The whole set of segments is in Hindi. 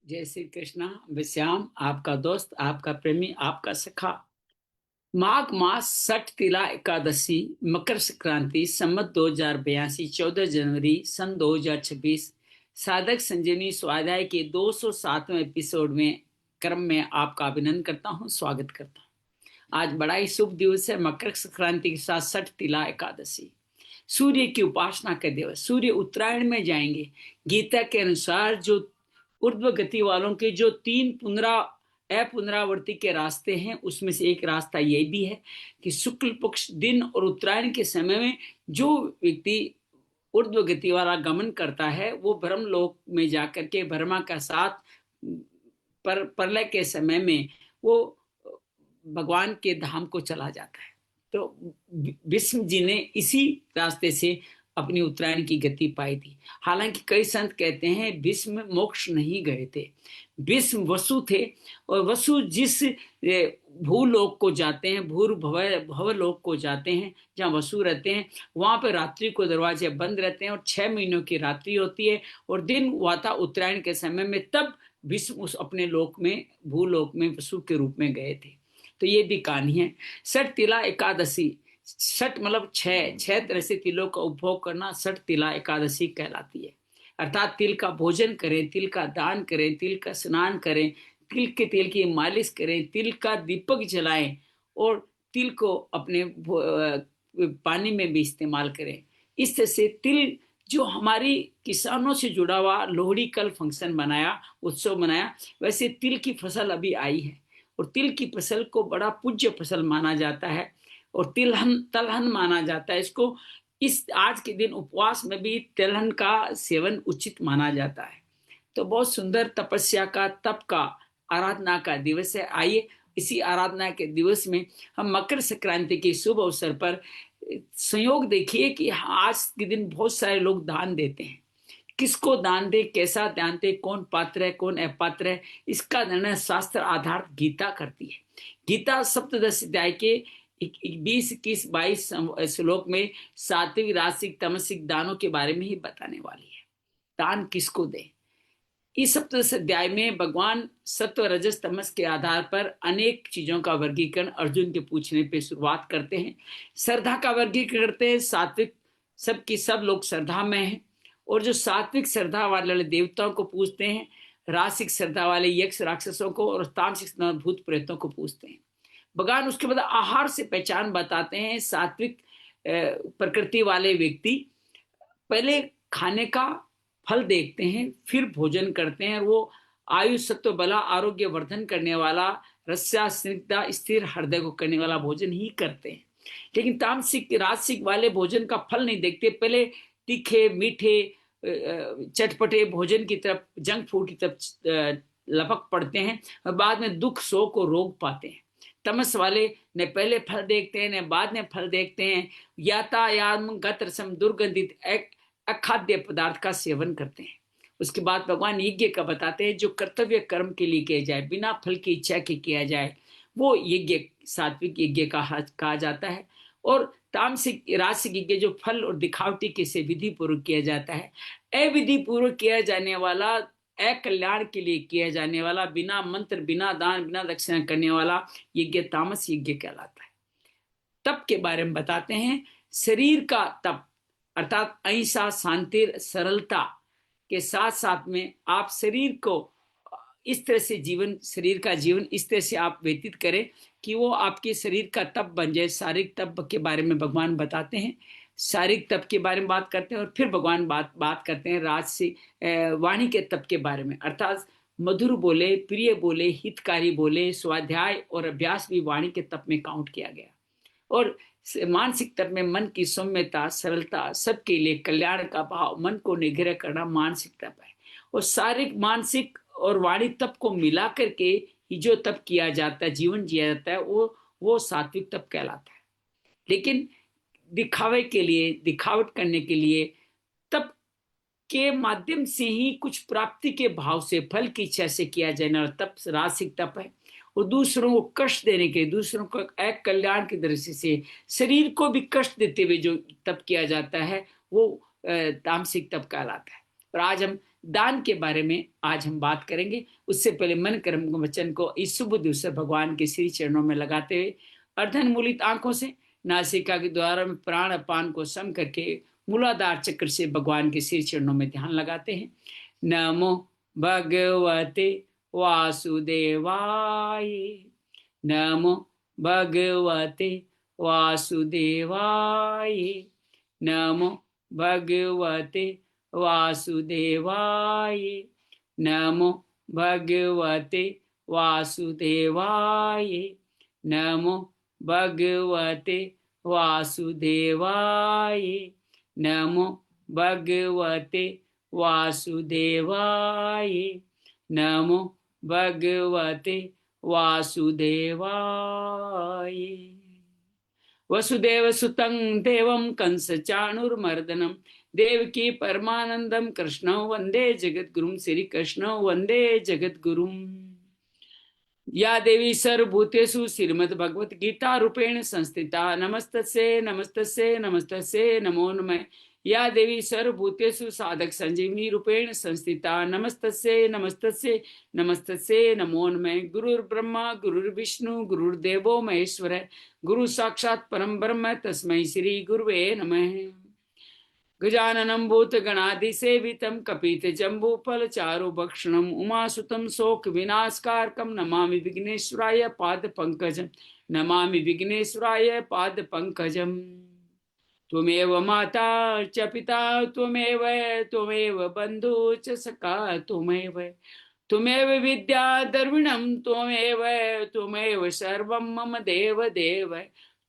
जय श्री कृष्णा। विश्याम आपका दोस्त, आपका प्रेमी, आपका सखा। माघ मास 60 तिला एकादशी, मकर संक्रांति, संवत 2082, 14 जनवरी सन 2026। साधक संजीवनी स्वाध्याय के 207वें एपिसोड में क्रम में आपका अभिनंदन करता हूं, स्वागत करता हूं। आज बड़ा ही शुभ दिवस है, मकर संक्रांति के साथ 60 तिला एकादशी। सूर्य की उपासना का दिवस। सूर्य उत्तरायण में जाएंगे। गीता के अनुसार जो ऊर्ध्व गति वालों के जो तीन अपुनरावर्ती के रास्ते हैं, उसमें से एक रास्ता ये भी है कि शुक्ल पक्ष दिन और उत्तरायण के समय में जो व्यक्ति ऊर्ध्व गति वाला गमन करता है वो ब्रह्मलोक में जाकर के ब्रह्मा का साथ प्रलय के समय में वो भगवान के धाम को चला जाता है। तो भीष्म जी ने इसी रास्ते से अपनी उत्तरायण की गति पाई थी। हालांकि कई संत कहते हैं भीष्म मोक्ष नहीं गए थे, भीष्म वसु थे। और वसु जिस भूलोक को जाते हैं, भवलोक को जाते हैं, जहाँ वसु रहते हैं, वहां पर रात्रि को दरवाजे बंद रहते हैं और 6 महीनों की रात्रि होती है और दिन हुआ था उत्तरायण के समय में। तब भीष्म उस अपने लोक में, भूलोक में वसु के रूप में गए थे। तो ये भी कहानी है। 60 तिला एकादशी, 60 मतलब छह तरह से तिलों का उपभोग करना 60 तिला एकादशी कहलाती है। अर्थात तिल का भोजन करें, तिल का दान करें, तिल का स्नान करें, तिल के तेल की मालिश करें, तिल का दीपक जलाएं और तिल को अपने पानी में भी इस्तेमाल करें। इस तरह से तिल जो हमारी किसानों से जुड़ा हुआ लोहड़ी कल फंक्शन बनाया, उत्सव मनाया, वैसे तिल की फसल अभी आई है और तिल की फसल को बड़ा पूज्य फसल माना जाता है और तलहन माना जाता है इसको। इस आज के दिन उपवास में भी तिलहन का सेवन उचित माना जाता है। तो बहुत सुंदर तपस्या का, तप का, आराधना का दिवस है। आइए इसी आराधना के दिवस में हम मकर संक्रांति के शुभ अवसर पर संयोग देखिए कि आज के दिन बहुत सारे लोग दान देते हैं। किसको दान दे, कैसा दान दे, कौन पात्र है कौन अपात्र है, इसका निर्णय शास्त्र आधार गीता करती है। गीता सप्तदश अध्याय के 20, 21, 22 श्लोक में सात्विक, राजसिक, तमसिक दानों के बारे में ही बताने वाली है। दान किसको दे। इस सप्तदश अध्याय में भगवान सत्व, रजस, तमस के आधार पर अनेक चीजों का वर्गीकरण अर्जुन के पूछने पे शुरुआत करते हैं। श्रद्धा का वर्गीकरण करते हैं। सात्विक, सबकी सब लोग श्रद्धा में हैं और जो सात्विक श्रद्धा वाले देवताओं को पूजते हैं, रासिक श्रद्धा वाले यक्ष राक्षसों को और तामसिक भूत प्रेतों को पूजते हैं। भगवान उसके बाद आहार से पहचान बताते हैं। सात्विक प्रकृति वाले व्यक्ति पहले खाने का फल देखते हैं, फिर भोजन करते हैं और वो आयु, सत्व, बला, आरोग्य वर्धन करने वाला, रस्या, स्निग्धता, स्थिर हृदय को करने वाला भोजन ही करते हैं। लेकिन तामसिक, राजसिक वाले भोजन का फल नहीं देखते, पहले तीखे, मीठे, चटपटे भोजन की तरफ, जंक फूड की तरफ लपक पड़ते हैं और बाद में दुख, शोक और रोग पाते हैं। तमस वाले ने पहले फल देखते हैं, न बाद में फल देखते हैं। यातायाम गत रसम, दुर्गंधित अखाद्य पदार्थ का सेवन करते हैं। उसके बाद भगवान यज्ञ का बताते हैं, जो कर्तव्य कर्म के लिए किया जाए, बिना फल की इच्छा के किया जाए, वो यज्ञ सात्विक यज्ञ का कहा जाता है। और तामसिक, राजसिक यज्ञ जो फल और दिखावटी के से विधि पूर्वक किया जाता है। अविधि पूर्वक किया जाने वाला, अकल्याण के लिए किया जाने वाला, बिना मंत्र, बिना दान, बिना दक्षिणा करने वाला यज्ञ तामस यज्ञ कहलाता है। तप के बारे में बताते हैं। शरीर का तप अर्थात अहिंसा, शांति, सरलता के साथ साथ में आप शरीर को इस तरह से शरीर का जीवन इस तरह से आप व्यतीत करें कि वो आपके शरीर का तप बन जाए। शारीरिक तप के बारे में भगवान बताते हैं। शारीरिक तप के बारे में बात करते हैं और फिर भगवान बात करते हैं राजसी वाणी के तप के बारे में। अर्थात मधुर बोले, प्रिय बोले, हितकारी बोले, स्वाध्याय और अभ्यास भी वाणी के तप में काउंट किया गया। और मानसिक तप में मन की सौम्यता, सरलता, सबके लिए कल्याण का भाव, मन को निग्रह करना मानसिक तप है। और शारीरिक, मानसिक और वाणी तप को मिला करके ही जो तप किया जाता है, जीवन जिया जाता है, वो सात्विक तप कहलाता है। लेकिन दिखावे के लिए, दिखावट करने के लिए, तप के माध्यम से ही कुछ प्राप्ति के भाव से, फल की इच्छा से किया जाने वाला तप राजसिक तप है। और दूसरों को कष्ट देने के, दूसरों को एक कल्याण की दृष्टि से, शरीर को भी कष्ट देते हुए जो तप किया जाता है, वो तामसिक तप कहलाता है। और आज हम दान के बारे में आज हम बात करेंगे। उससे पहले मन कर्म वचन को इस शुभ दिवस से भगवान के श्री चरणों में लगाते हुए अर्धन मूलित आंखों से नासिका के द्वारा में प्राण अपान को सम करके मूलाधार चक्र से भगवान के श्री चरणों में ध्यान लगाते हैं। नमो भगवते वासुदेवाय, नमो भगवते वासुदेवाय, नमो भगवते वासुदेवाय, नमो भगवते वासुदेवाय, नमो भगवते वासुदेवाय, नमो भगवते वासुदेवाय, नमो भगवते वासुदेवाय। वसुदेव सुतं देवं कंस चाणूरमर्दनं देवकी परमानंदम कृष्णं वंदे जगद्गुरुं, श्री कृष्णं वंदे जगद्गुरुं। या देवी सर्वभूतेषु श्रीमद्भगवत गीता रूपेण संस्थिता नमस्तस्यै नमस्तस्यै नमस्तस्यै नमो नमः। या देवी सर्वभूतेषु साधक संजीवनी रूपेण संस्थिता नमस्तस्यै नमस्तस्यै नमस्तस्यै नमो नमः। गुरुर्ब्रह्मा गुरुर्विष्णु गुरुर्देवो महेश्वर, गुरु साक्षात् परम ब्रह्म तस्मै श्री गुरुवे नमः। गजाननं भूतगणाधिसेवितं कपितजम्बूफलचारुभक्षणं उमासुतं शोकविनाशकारकं नमामि विघ्नेश्वराय पादपङ्कजं, नमामि विघ्नेश्वराय पादपङ्कजम्। त्वमेव माता च पिता त्वमेव बन्धु च सखा त्वमेव विद्या द्रविणं त्वमेव सर्वं मम देव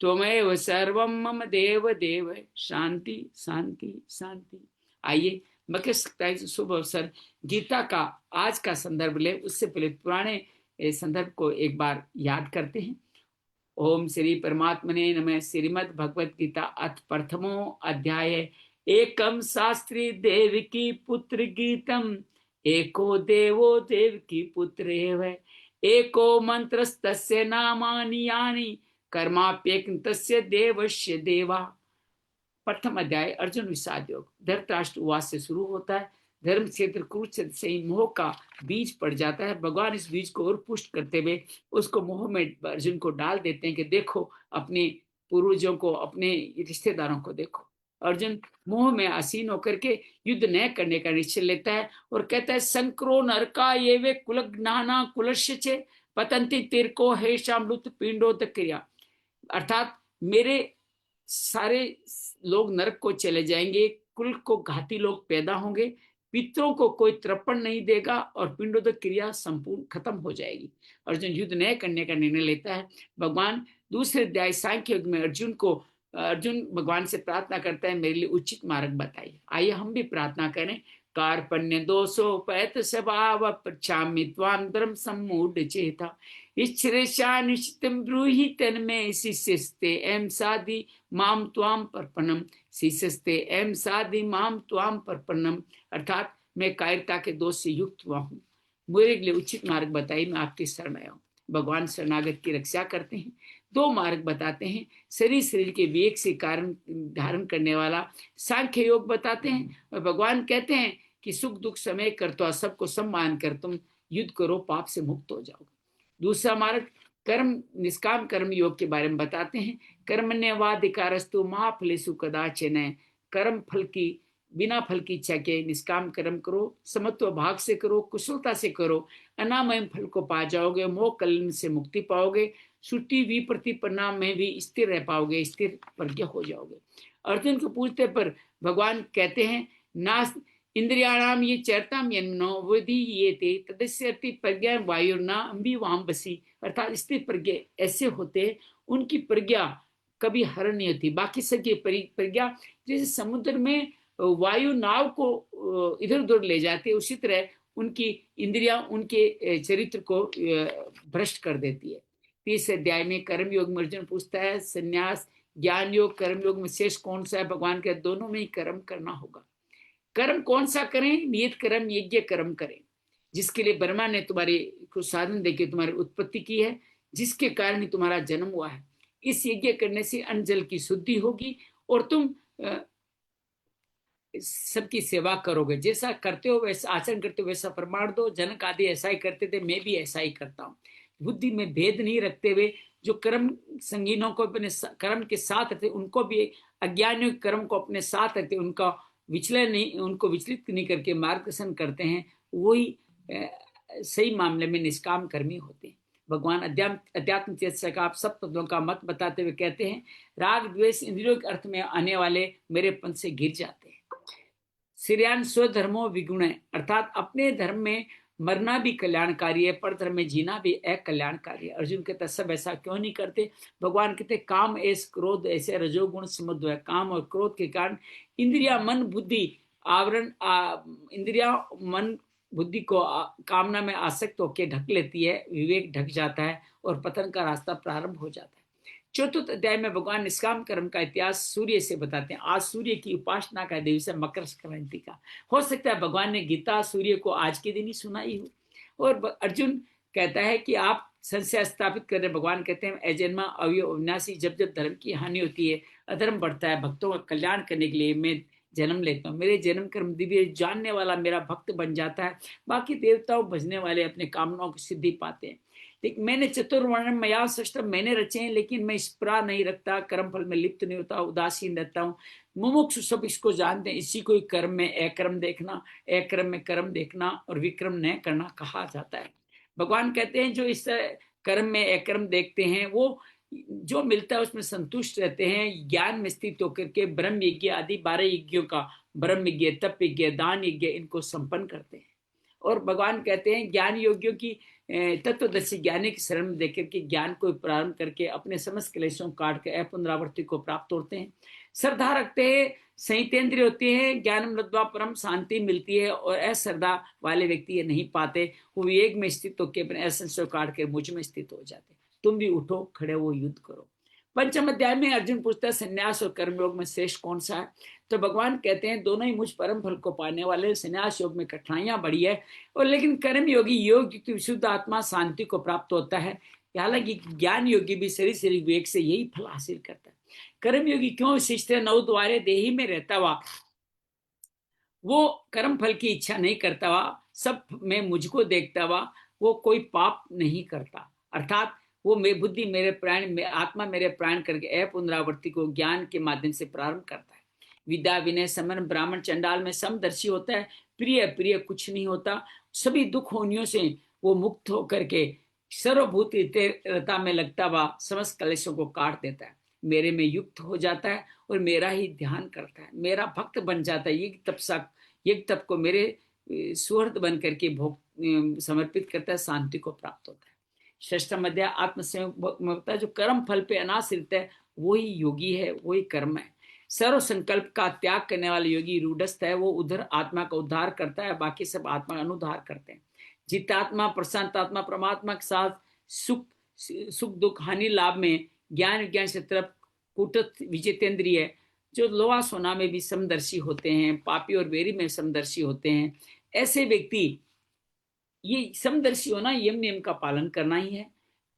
त्वमेव सर्वं मम देव शांति शांति शांति। आइए मकर संक्रांति शुभ अवसर गीता का आज का संदर्भ ले, उससे पहले पुराने संदर्भ को एक बार याद करते हैं। ओम श्री परमात्मने नमः। श्रीमद् भगवत गीता अथ प्रथमो अध्याय। एकम शास्त्री देवकी पुत्र गीतम, एको देवो देवकी पुत्र एव, एको मंत्रस्तस्य नामानि यानि कर्माप्येकन्तस्य देवस्य देवा। प्रथम अध्याय अर्जुन विषाद योग। धृतराष्ट्र उवास से शुरू होता है। धर्म क्षेत्र कुरुक्षेत्र से ही मोह का बीज पड़ जाता है। भगवान इस बीज को और पुष्ट करते हुए उसको मोह में अर्जुन को डाल देते हैं कि देखो अपने पूर्वजों को, अपने रिश्तेदारों को देखो। अर्जुन मोह में आसीन होकर के युद्ध न करने का निश्चय लेता है और कहता है संक्रो नरका ये वे कुलज्ञाना कुलश्य पतंती तिरको हे शामलुत पिंडोत क्रिया। अर्थात मेरे सारे लोग नरक को चले जाएंगे, कुल को घाती लोग पैदा होंगे, पितरों को कोई तर्पण नहीं देगा और पिंडोदक क्रिया संपूर्ण खत्म हो जाएगी। अर्जुन युद्ध न करने का निर्णय लेता है। भगवान दूसरे अध्याय सांख्य योग में अर्जुन भगवान से प्रार्थना करता है मेरे लिए उचित मार्ग बताइए। आइए हम भी प्रार्थना करें। कार्पण्य दोषोपैत स्वभाव पृच्छामि त्वां ब्रह्म सम्मूढ़ चेता, इच्छ्रेषा निश्चितं ब्रूहि तन्मे शिष्यस्ते एम साधि माम त्वाम पर्पणम, शिष्यस्ते एम साधि माम त्वाम पर्पणम। अर्थात मैं कायरता के दोष से युक्त हुआ हूँ, मेरे लिए उचित मार्ग बताइए, मैं आपकी शरण आया हूँ। भगवान शरणागत की रक्षा करते हैं। दो मार्ग बताते हैं। शरीर के विवेक से कारण धारण करने वाला सांख्य योग बताते हैं और भगवान कहते हैं कि सुख दुख समय करतो सबको सम्मान कर तुम युद्ध करो, पाप से मुक्त हो जाओगे। दूसरा मार्ग कर्म निष्काम कर्म योग के बारे में बताते हैं। कर्मण्येवाधिकारस्तु मा फलेषु कदाचन, कर्म फल की बिना फल की इच्छा के निष्काम कर्म करो, समत्व भाग से करो, कुशलता से करो, अनामय फल को पा जाओगे, मोह कलन से मुक्ति पाओगे, श्रुति विप्रति परिणाम में भी स्थिर रह पाओगे, स्थिर प्रज्ञ हो जाओगे। अर्जुन को पूछते पर भगवान कहते हैं नास इंद्रियाणाम ये चरताम यन्नो विधि ये ते तदस्यति प्रज्ञा वायुर्ना अंबी वाम बसी। अर्थात स्थिर प्रज्ञ ऐसे होते हैं उनकी प्रज्ञा कभी हरण नहीं होती। बाकी सबकी प्रज्ञा जैसे समुद्र में वायु नाव को इधर उधर ले जाती है, उसी तरह उनकी इंद्रियां उनके चरित्र को भ्रष्ट कर देती है। तीसरे अध्याय में कर्म योग में अर्जुन पूछता है संन्यास ज्ञान योग कर्म योग में शेष कौन सा है। भगवान के दोनों में ही कर्म करना होगा। कर्म कौन सा करें? नियत कर्म यज्ञ कर्म करें, जिसके लिए ब्रह्मा ने तुम्हारे को साधन देके तुम्हारी उत्पत्ति की है, जिसके कारण ही तुम्हारा जन्म हुआ है। इस यज्ञ करने से अन्न जल की शुद्धि होगी और तुम सबकी सेवा करोगे, जैसा करते हो वैसा आचरण करते हो वैसा प्रमाण दो। जनक आदि ऐसा ही करते थे, मैं भी ऐसा ही करता हूँ। बुद्धि में भेद नहीं रखते हुए जो कर्म संगीनों को अपने कर्म के साथ रखते, उनको भी अज्ञानियों के कर्म को अपने साथ रखते, उनका विचलन नहीं, उनको विचलित नहीं करके मार्गदर्शन करते हैं, वही सही मामले में निष्काम कर्मी होते हैं। भगवान अध्यात्म चेतसा का आप सब तत्वों का मत बताते हुए कहते हैं, राग द्वेष इंद्रियों के अर्थ में आने वाले मेरे पंथ से गिर जाते हैं। श्रेयान स्वधर्मो विगुण है, अर्थात अपने धर्म में मरना भी कल्याणकारी है, पर धर्म में जीना भी अकल्याणकारी है। अर्जुन कहते सब ऐसा क्यों नहीं करते? भगवान कहते काम एस क्रोध ऐसे रजोगुण समुद्र है। काम और क्रोध के कारण इंद्रिया मन बुद्धि आवरण इंद्रिया मन बुद्धि को कामना में आसक्त होकर ढक लेती है, विवेक ढक जाता है और पतन का रास्ता प्रारंभ हो जाता है। चतुर्थ अध्याय में भगवान निष्काम कर्म का इतिहास सूर्य से बताते हैं। आज सूर्य की उपासना का दिवस है, मकर संक्रांति का। हो सकता है भगवान ने गीता सूर्य को आज के दिन ही सुनाई हो। और अर्जुन कहता है कि आप संशय स्थापित कर रहे। भगवान कहते हैं अजन्मा अवयव अविनाशी, जब जब धर्म की हानि होती है, अधर्म बढ़ता है, भक्तों का कल्याण करने के लिए मैं जन्म लेता हूँ। मेरे जन्म कर्म दिव्य जानने वाला मेरा भक्त बन जाता है। बाकी देवताओं भजने वाले अपने कामनाओं की सिद्धि पाते हैं। लेकिन मैंने चतुर्वर्ण मया सृष्ट, मैंने रचे हैं, लेकिन मैं इस पर नहीं रखता, कर्म फल में लिप्त नहीं होता, उदासीन रहता हूँ। मुमुक्षु सब इसको जानते हैं। इसी को ही कर्म में अक्रम देखना, अक्रम में कर्म देखना और विक्रम न करना कहा जाता है। भगवान कहते हैं जो इस कर्म में अक्रम देखते हैं वो जो मिलता है उसमें संतुष्ट रहते हैं। ज्ञान में स्थित होकर के ब्रह्म यज्ञ आदि 12 यज्ञों का, ब्रह्म यज्ञ, तप यज्ञ, दान यज्ञ, इनको संपन्न करते हैं। और भगवान कहते हैं ज्ञान योगियों की तत्वदर्शी ज्ञानी की शरण में देकर के ज्ञान को प्रारंभ करके अपने समस्त क्लेशों को काट के अपुनरावृत्ति को प्राप्त होते हैं। श्रद्धा रखते हैं, संयतेंद्रिय होते हैं, ज्ञान मृद्वा परम शांति मिलती है। और अश्रद्धा वाले व्यक्ति ये नहीं पाते, वो विवेक में स्थित होकर अपने असंशय को काट के मुझ में स्थित हो जाते। तुम भी उठो, खड़े हो, युद्ध करो। पंचम अध्याय में अर्जुन पूछता है संन्यास और कर्मयोग में श्रेष्ठ कौन सा है? तो भगवान कहते हैं दोनों ही मुझ परम फल को पाने वाले। संन्यास योग में कठिनाइयां बड़ी है, और लेकिन कर्म योगी योग युक्त विशुद्ध आत्मा शांति को प्राप्त होता है। हालांकि ज्ञान योगी भी शरीर विवेक से यही फल हासिल करता है। कर्म योगी क्यों विशिष्ट है? 9 द्वारे देही में रहता हुआ वो कर्म फल की इच्छा नहीं करता हुआ, सब में मुझको देखता हुआ वो कोई पाप नहीं करता। अर्थात वो मेरी बुद्धि मेरे प्राण आत्मा मेरे प्राण करके पुनरावृत्ति को ज्ञान के माध्यम से प्रारंभ करता है। विद्या विनय समन ब्राह्मण चंडाल में समदर्शी होता है। प्रिय प्रिय कुछ नहीं होता। सभी दुख होनियों से वो मुक्त होकर के सर्वभूतिता में लगता हुआ समस्त कलेशों को काट देता है, मेरे में युक्त हो जाता है और मेरा ही ध्यान करता है, मेरा भक्त बन जाता है। ये तप को मेरे सुहृद बन करके भोग समर्पित करता है, शांति को प्राप्त होता है। षष्ठम अध्याय आत्मसंयम, जो कर्म फल पे अनाश्रित है वही योगी है, वही कर्म है। सर्व संकल्प का त्याग करने वाला योगी रूढ़स्थ है, वो उधर आत्मा का उद्धार करता है, बाकी सब आत्मा का अनुद्धार करते हैं। जितात्मा प्रशांतात्मा परमात्मा के साथ सुख दुख हानि लाभ में ज्ञान विज्ञान से तरफ कुटस्थ विजितेंद्रिय, जो लोहा सोना में भी समदर्शी होते हैं, पापी और वेरी में समदर्शी होते हैं। ऐसे व्यक्ति, ये समदर्शी होना यम नियम का पालन करना ही है।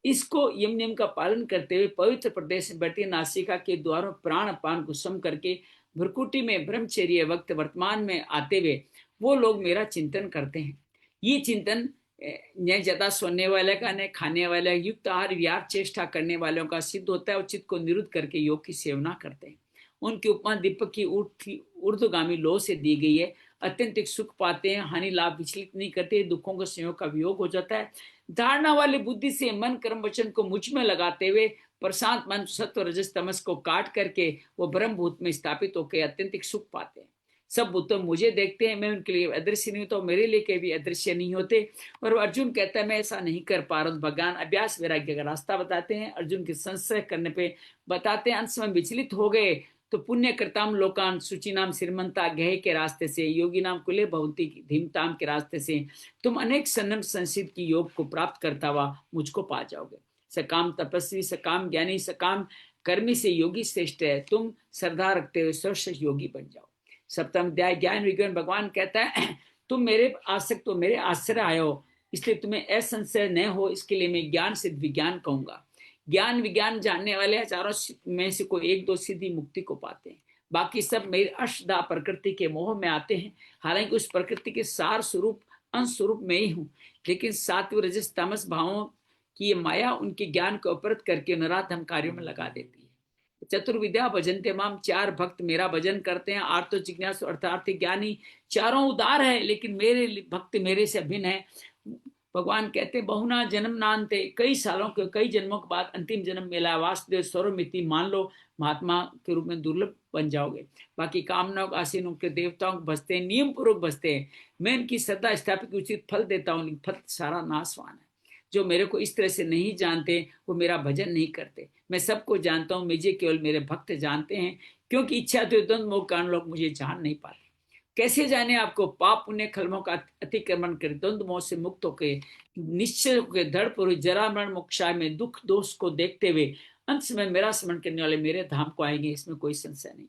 इसको यम नियम का पालन करते हुए पवित्र प्रदेश में बैठी नासिका के द्वारों प्राण अपान को सम करके भ्रकुटी में ब्रह्मचर्य वक्त वर्तमान में आते हुए वो लोग मेरा चिंतन करते हैं। ये चिंतन न ज्यादा सोने वाले का न खाने वाले, युक्त आहार विहार चेष्टा करने वालों का सिद्ध होता है और चित्त को निरुद्ध करके योग की सेवना करते हैं। उनकी उपमा दीपक की ऊर्ध्वगामी लो से दी गई है। अत्यंत सुख पाते हैं, हानि लाभ विचलित नहीं करते, दुखों का संयोग का वियोग हो जाता है। धारणा वाली बुद्धि से मन कर्म वचन को मुझ में लगाते हुए प्रशांत मन सत्व रजस तमस को काट करके वो ब्रह्म भूत में स्थापित होकर अत्यंत सुख पाते हैं। सब भूत मुझे देखते हैं, मैं उनके लिए अदृश्य नहीं होता, मेरे लिए कभी अदृश्य नहीं होते। और अर्जुन कहता है मैं ऐसा नहीं कर पा रहा हूँ। भगवान अभ्यास वैराग्य का रास्ता बताते हैं, अर्जुन के संशय करने पे बताते हैं। अंत में विचलित हो गए तो पुण्य कृताम लोकान सूची नाम श्रीमंता गहे के रास्ते से, योगी नाम कुले भवंती धीमताम के रास्ते से तुम अनेक सन्म संसिद्ध की योग को प्राप्त करता हुआ मुझको पा जाओगे। सकाम तपस्वी, सकाम ज्ञानी, सकाम कर्मी से योगी श्रेष्ठ है। तुम श्रद्धा रखते हुए सर्वश्रेष्ठ योगी बन जाओ। सप्तम अध्याय ज्ञान विज्ञान, भगवान कहता है तुम मेरे आसक्त हो, मेरे आश्रय आए हो, इसलिए तुम्हें असंशय न हो, इसके लिए मैं ज्ञान सिद्ध विज्ञान कहूंगा। ज्ञान विज्ञान जानने वाले हजारों में से कोई 1-2 सिद्धि मुक्ति को पाते हैं। बाकी सब मेरी अष्टधा प्रकृति के मोह में आते हैं, हालांकि उस प्रकृति के सार स्वरूप अंश स्वरूप में ही हूँ। लेकिन सात्विक रजस तामस भावों की ये माया उनके ज्ञान को अपरत करके नराधम कार्यों में लगा देती है। चतुर्विद्या भजन्ते माम, चार भक्त मेरा भजन करते हैं। आर्तो जिज्ञासु अर्थार्थी ज्ञानी, चारों उदार है लेकिन मेरे भक्त मेरे से भिन्न है। भगवान कहते बहुना जन्म नानते, कई सालों के कई जन्मों के बाद अंतिम जन्म मिला। वासुदेव स्वरमिति मान लो, महात्मा के रूप में दुर्लभ बन जाओगे। बाकी कामनाओं आसीनों के देवताओं को बसते हैं, नियम पूर्वक बसते हैं। मैं इनकी श्रद्धा स्थापित उचित फल देता हूँ, लेकिन फल सारा नाशवान है। जो मेरे को इस तरह से नहीं जानते वो मेरा भजन नहीं करते। मैं सबको जानता हूँ, मुझे केवल मेरे भक्त जानते हैं, क्योंकि इच्छा तो द्वंद्व मोह कारण लोग मुझे जान नहीं पाते। कैसे जाने आपको? पाप पुण्य कर्मों का अतिक्रमण कर द्वंद्व मोह से मुक्त होकर निश्चय होकर धड़ पुरुष जरा मरण मोक्षाय में दुख दोष को देखते हुए अंत में मेरा स्मरण करने वाले मेरे धाम को आएंगे, इसमें कोई संशय नहीं।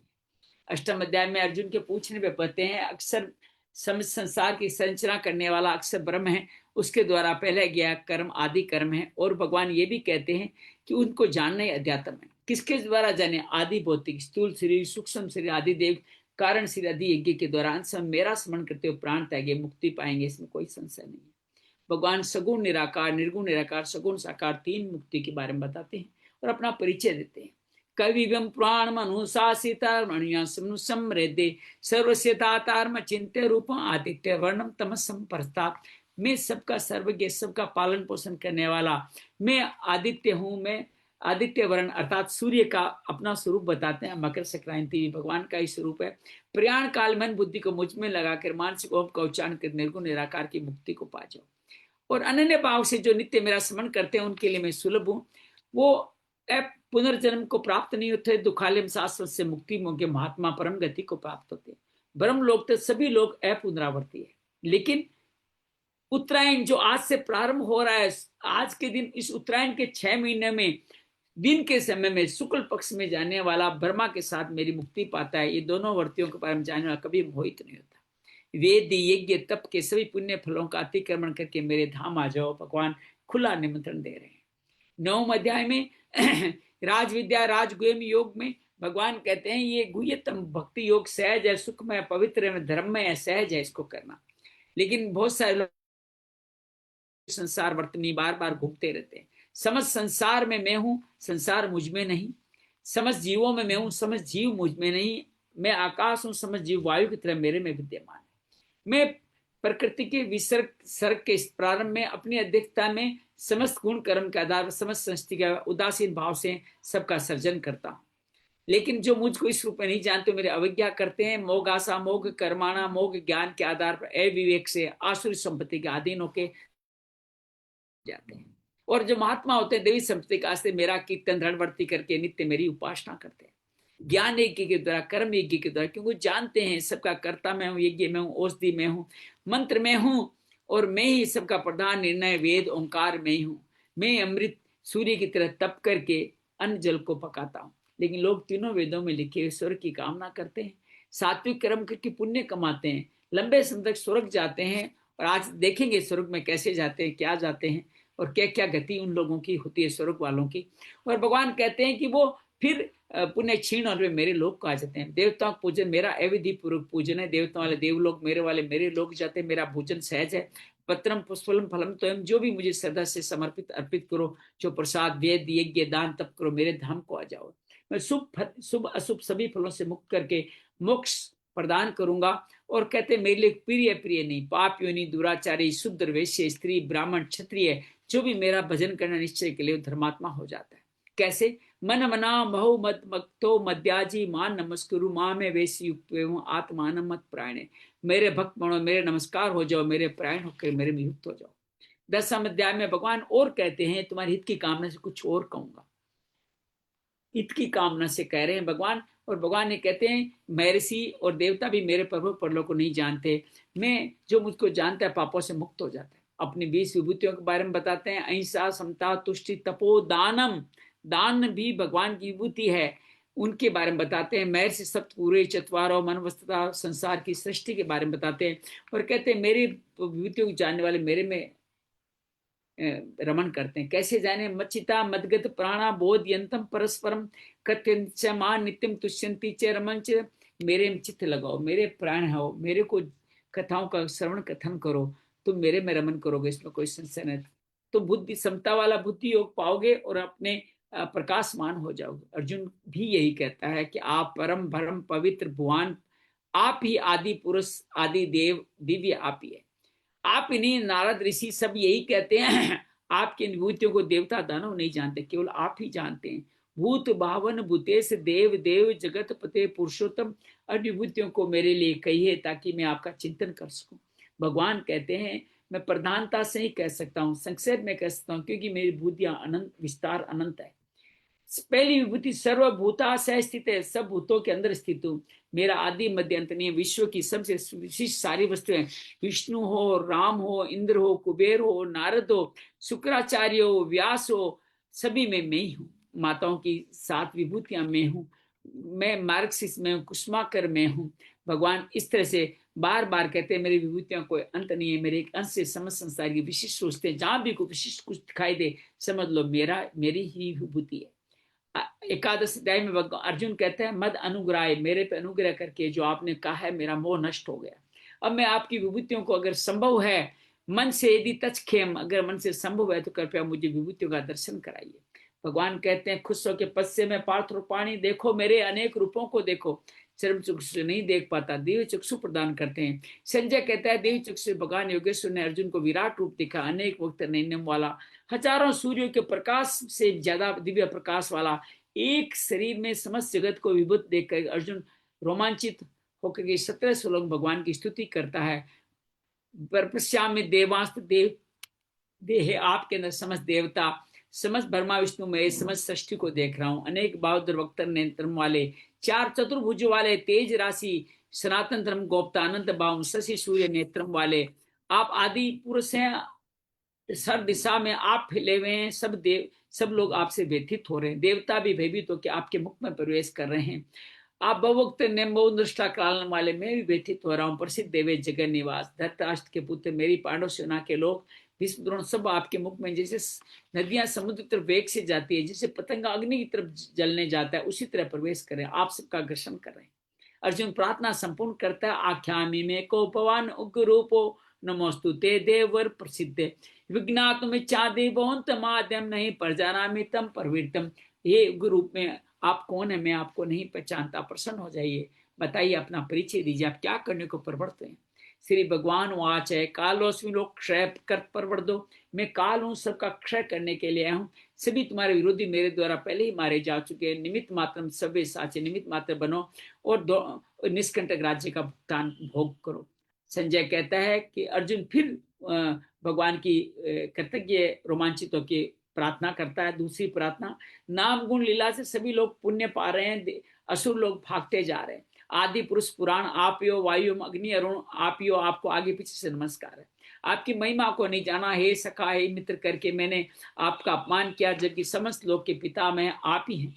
अष्टम अध्याय में अर्जुन के पूछने पे कहते हैं अक्सर संसार की संरचना करने वाला अक्सर ब्रह्म है, उसके द्वारा पहले गया कर्म आदि कर्म है। और भगवान ये भी कहते हैं कि उनको जानना ही अध्यात्म है। किसके द्वारा जाने? आदि भौतिक स्थूल शरीर सूक्ष्म शरीर आदि देव कारण शरीर आदि यज्ञ के दौरान सब मेरा स्मरण करते हुए प्राण त्यागे मुक्ति पाएंगे, इसमें कोई संशय नहीं है। भगवान सगुण निराकार निर्गुण निराकार सगुण साकार तीन मुक्ति के बारे में बताते हैं और अपना परिचय देते हैं। कविवम पुराण मनुसासितारमणियासमृद्धे सर्वस्यतातारम चिंत्य रूप आदित्य वर्णम तमसम प्रस्ताप। मैं सबका सर्वज्ञ सबका पालन पोषण करने वाला मैं आदित्य हूँ। मैं आदित्य वर्ण अर्थात सूर्य का अपना स्वरूप बताते हैं। मकर संक्रांति भगवान का ही स्वरूप है। प्रयाण काल मन बुद्धि को मुझ में लगाकर मानसिक ओम का उच्चारण कर निर्गुण निराकार की मुक्ति को पा जाओ। और अनन्य भाव से जो नित्य मेरा स्मरण करते हैं उनके लिए मैं सुलभ हूँ। वो पुनर्जन्म को प्राप्त नहीं होते, दुखालय शाश्वत से मुक्ति मोगे महात्मा परम गति को प्राप्त होते। ब्रह्म लोक तो सभी लोग अपुनरावर्ती है। लेकिन उत्तरायण जो आज से प्रारंभ हो रहा है, आज के दिन इस उत्तरायण के 6 महीने में दिन के समय में शुक्ल पक्ष में जाने वाला ब्रह्मा के साथ मेरी मुक्ति पाता है। ये दोनों वर्तियों के बारे में जानने वाला कभी मोहित नहीं होता। वेद यज्ञ तप के सभी पुण्य फलों का अतिक्रमण करके मेरे धाम आ जाओ, भगवान खुला निमंत्रण दे रहे हैं। 9वें अध्याय में राज विद्या राजगुह्यम योग में भगवान कहते हैं ये गुह्यतम भक्ति योग सहज है, सुखमय, पवित्र है, धर्ममय है, सहज है इसको करना। लेकिन बहुत सारे लोग संसार वर्तनी बार बार घूमते रहते हैं। समझ संसार में मैं हूं, संसार मुझ में नहीं। समझ जीवों में मैं हूं, समझ जीव मुझ में नहीं। मैं आकाश हूं, समझ जीव वायु की तरह मेरे में विद्यमान है। मैं प्रकृति के विसर्ग सर्ग के प्रारंभ में अपनी अध्यक्षता में समस्त गुण कर्म के आधार पर समस्त सृष्टि का उदासीन भाव से सबका सर्जन करता हूं। लेकिन जो मुझको इस रूप में नहीं जानते मेरे अवज्ञा करते हैं। मोग आशा मोग कर्माणा मोग ज्ञान के आधार पर अविवेक से आसुरी संपत्ति के अधीन होके जाते हैं। और जो महात्मा होते हैं देवी संपत्ति का आस्ते मेरा कीर्तन धनवर्ती करके नित्य मेरी उपासना करते हैं। ज्ञान यज्ञ के द्वारा कर्म यज्ञ के द्वारा, क्योंकि जानते हैं सबका कर्ता मैं हूँ, यज्ञ में हूँ, औषधि में हूँ, मंत्र में हूँ और मैं ही सबका प्रधान निर्णय वेद ओंकार में ही हूँ। मैं अमृत सूर्य की तरह तप करके अन्न जल को पकाता हूँ। लेकिन लोग तीनों वेदों में लिखे हुए स्वर्ग की कामना करते हैं, सात्विक कर्म करके पुण्य कमाते हैं, लंबे समय तक स्वर्ग जाते हैं। और आज देखेंगे स्वर्ग में कैसे जाते हैं, क्या जाते हैं और क्या क्या गति उन लोगों की होती है स्वर्ग वालों की। और भगवान कहते हैं कि वो फिर पुण्य क्षीण और वे मेरे लोग को आ जाते हैं। देवताओं का पूजन मेरा अविधि पूर्वक पूजन है। देवताओं वाले देवलोक मेरे वाले मेरे लोग जाते हैं। मेरा भोजन सहज है। पत्रम पुष्पलम फलम तो जो भी मुझे श्रद्धा से समर्पित अर्पित करो, जो प्रसाद वेद यज्ञ दान तप करो, मेरे धाम को आ जाओ। मैं शुभ अशुभ सभी फलों से मुक्त करके मोक्ष प्रदान करूंगा। और कहते मेरे लिए प्रिय प्रिय नहीं, पाप योनि दुराचारी शूद्र वैश्य स्त्री ब्राह्मण क्षत्रिय जो भी मेरा भजन करना निश्चय के लिए धर्मात्मा हो जाता है। कैसे? मन मना महु मत मक्तो मद्याजी मान नमस्कुरु माँ में वैसी युक्त आत्मान मत प्रायणे। मेरे भक्त बनो, मेरे नमस्कार हो जाओ, मेरे प्रायण होकर मेरे में युक्त हो जाओ। 10वें अध्याय में भगवान और कहते हैं तुम्हारे हित की कामना से कुछ और कहूंगा। हित की कामना से कह रहे हैं भगवान। और भगवान ने कहते हैं महर्षि और देवता भी मेरे प्रभु परलोक को नहीं जानते। मैं जो मुझको जानता है पापों से मुक्त हो जाता है। अपनी 20 विभूतियों के बारे में बताते हैं। अहिंसा समता तुष्टि तपो दानम, दान भी भगवान की विभूति है, उनके बारे में बताते हैं। महर्षि सप्त पूरे चतवारों मन वस्तुता संसार की सृष्टि के बारे में बताते हैं। और कहते हैं मेरी विभूतियों को जानने वाले मेरे में रमन करते हैं। कैसे जाने? मच्चिता मदगत प्राणा बोधयंतम परस्परम कथ्यंच मां नित्यम तुष्यंती च रमंच मेरे में चित्त लगाओ, मेरे प्राण हो, मेरे को कथाओं का श्रवण कथन करो, तुम मेरे में रमन करोगे, इसमें कोई संशय नहीं। तो बुद्धि समता वाला बुद्धि योग पाओगे और अपने प्रकाशमान हो जाओगे। अर्जुन भी यही कहता है कि आप परम भरम पवित्र भगवान, आप ही आदि पुरुष आदि देव दिव्य आप ही है। आप इन्हीं नारद ऋषि सब यही कहते हैं, आपकी अनुभूतियों को देवता दानव नहीं जानते, केवल आप ही जानते हैं। भूत भावन भूतेश देव देव जगत पते पुरुषोत्तम, अनुभूतियों को मेरे लिए कहिए ताकि मैं आपका चिंतन कर सकूं। भगवान कहते हैं मैं प्रधानता से ही कह सकता हूँ, संक्षेप में कह सकता हूँ, क्योंकि मेरी बुद्धियां अनंत विस्तार अनंत है। पहली विभूति सर्वभूता सह स्थित है, सब भूतों के अंदर स्थित हूँ। मेरा आदि मध्य अंत नहीं है। विश्व की सबसे विशिष्ट सारी वस्तुएं, विष्णु हो, राम हो, इंद्र हो, कुबेर हो, नारद हो, शुक्राचार्य हो, व्यास हो, सभी में मैं ही हूँ। माताओं की 7 विभूतियां मैं हूँ। मैं मार्क्सिस्ट में हूँ, कुष्माकर में हूँ। भगवान इस तरह से बार बार कहते हैं मेरी विभूतियों कोई अंत नहीं है, मेरे एक अंश से समस्त संसार की विशिष्ट सोचते हैं। जहां भी कोई विशिष्ट कुछ दिखाई दे समझ लो मेरी ही विभूति है। एकादश अध्याय में अर्जुन कहते हैं मद अनुग्रह, मेरे पे अनुग्रह करके जो आपने कहा है मेरा मोह नष्ट हो गया। अब मैं आपकी विभूतियों को अगर संभव है मन से यदि तत्क्षेम, अगर मन से संभव है तो कृपया मुझे विभूतियों का दर्शन कराइए। भगवान कहते हैं खुश होकर पद से मैं पार्थ रूपाणी, देखो मेरे अनेक रूपों को देखो। चरम चक्षु नहीं देख पाता, दिव्य चक्षु प्रदान करते हैं। संजय कहता है दिव्य चक्षु भगवान योगेश्वर ने अर्जुन को विराट रूप दिखा, अनेक वक्त नैनम वाला, हजारों सूर्यों के प्रकाश से ज्यादा दिव्य प्रकाश वाला, एक शरीर में समस्त जगत को विभुत देखकर अर्जुन रोमांचित होकर के 17 श्लोक भगवान की स्तुति करता है। परपश्याम में देवांस्त देव देह, आपके अंदर समस्त देवता, समस्त ब्रह्मा विष्णु में समस्त सृष्टि को देख रहा हूं। अनेक बहादुर वक्तर नेत्र वाले, 4 चतुर्भुज वाले, तेज राशि, सनातन धर्म गोप्ता, अनंत भाव, शशि सूर्य नेत्र वाले, आप आदि पुरुष हैं। सर दिशा में आप फैले हुए हैं, सब लोग आपसे व्यथित हो रहे हैं। देवता भी भयभीत होकर आपके मुख में प्रवेश कर रहे हैं। आप बहुवक्त निम्बो दृष्टा कालन वाले, मैं भी व्यथित हो रहा हूँ। प्रसिद्ध देवे जगन निवास, धृतराष्ट्र के पुत्र, मेरी पांडव सेना के लोग, भीष्म द्रोण, सब आपके मुख में जैसे नदियां समुद्र तरफ वेग से जाती है, जैसे पतंगा अग्नि की तरफ जलने जाता है, उसी तरह प्रवेश करें, आप सबका घर्षण कर रहे हैं। अर्जुन प्रार्थना संपूर्ण करता है। आख्यामी में को पवन उग्र रूपो, नमोस्तु ते देवर प्रसिद्ध, विज्ञातुम इच्छादि बहुत माध्यम नहीं प्रजानामि तम प्रवृत्तम। ये उग्र रूप में आप कौन है, मैं आपको नहीं पहचानता, प्रसन्न हो जाइए, बताइए, अपना परिचय दीजिए, आप क्या करने को प्रवृत्त हैं। श्री भगवान वाच है कालोस्मि लोग क्षय कर परवर्दो, मैं काल हूं, सबका क्षय करने के लिए आया हूं। सभी तुम्हारे विरोधी मेरे द्वारा पहले ही मारे जा चुके हैं। निमित्त मात्र सभ्य साचे, निमित्त मात्र बनो और निष्कंटक राज्य का भुगतान भोग करो। संजय कहता है कि अर्जुन फिर भगवान की कृतज्ञ रोमांचित होकर प्रार्थना करता है। दूसरी प्रार्थना, नाम गुण लीला से सभी लोग पुण्य पा रहे हैं, असुर लोग भागते जा रहे हैं। आदि पुरुष पुराण आप यो, वायु अग्नि अरुण आप यो, आपको आगे पीछे से नमस्कार है। आपकी महिमा को नहीं जाना, हे सखा हे मित्र करके मैंने आपका अपमान किया, जबकि समस्त लोग के पिता मैं आप ही हैं।